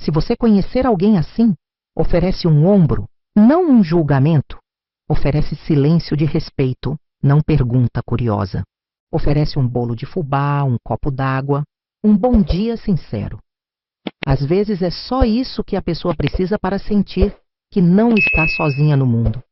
Se você conhecer alguém assim, oferece um ombro, não um julgamento. Oferece silêncio de respeito, não pergunta curiosa. Oferece um bolo de fubá, um copo d'água, um bom dia sincero. Às vezes é só isso que a pessoa precisa para sentir que não está sozinha no mundo.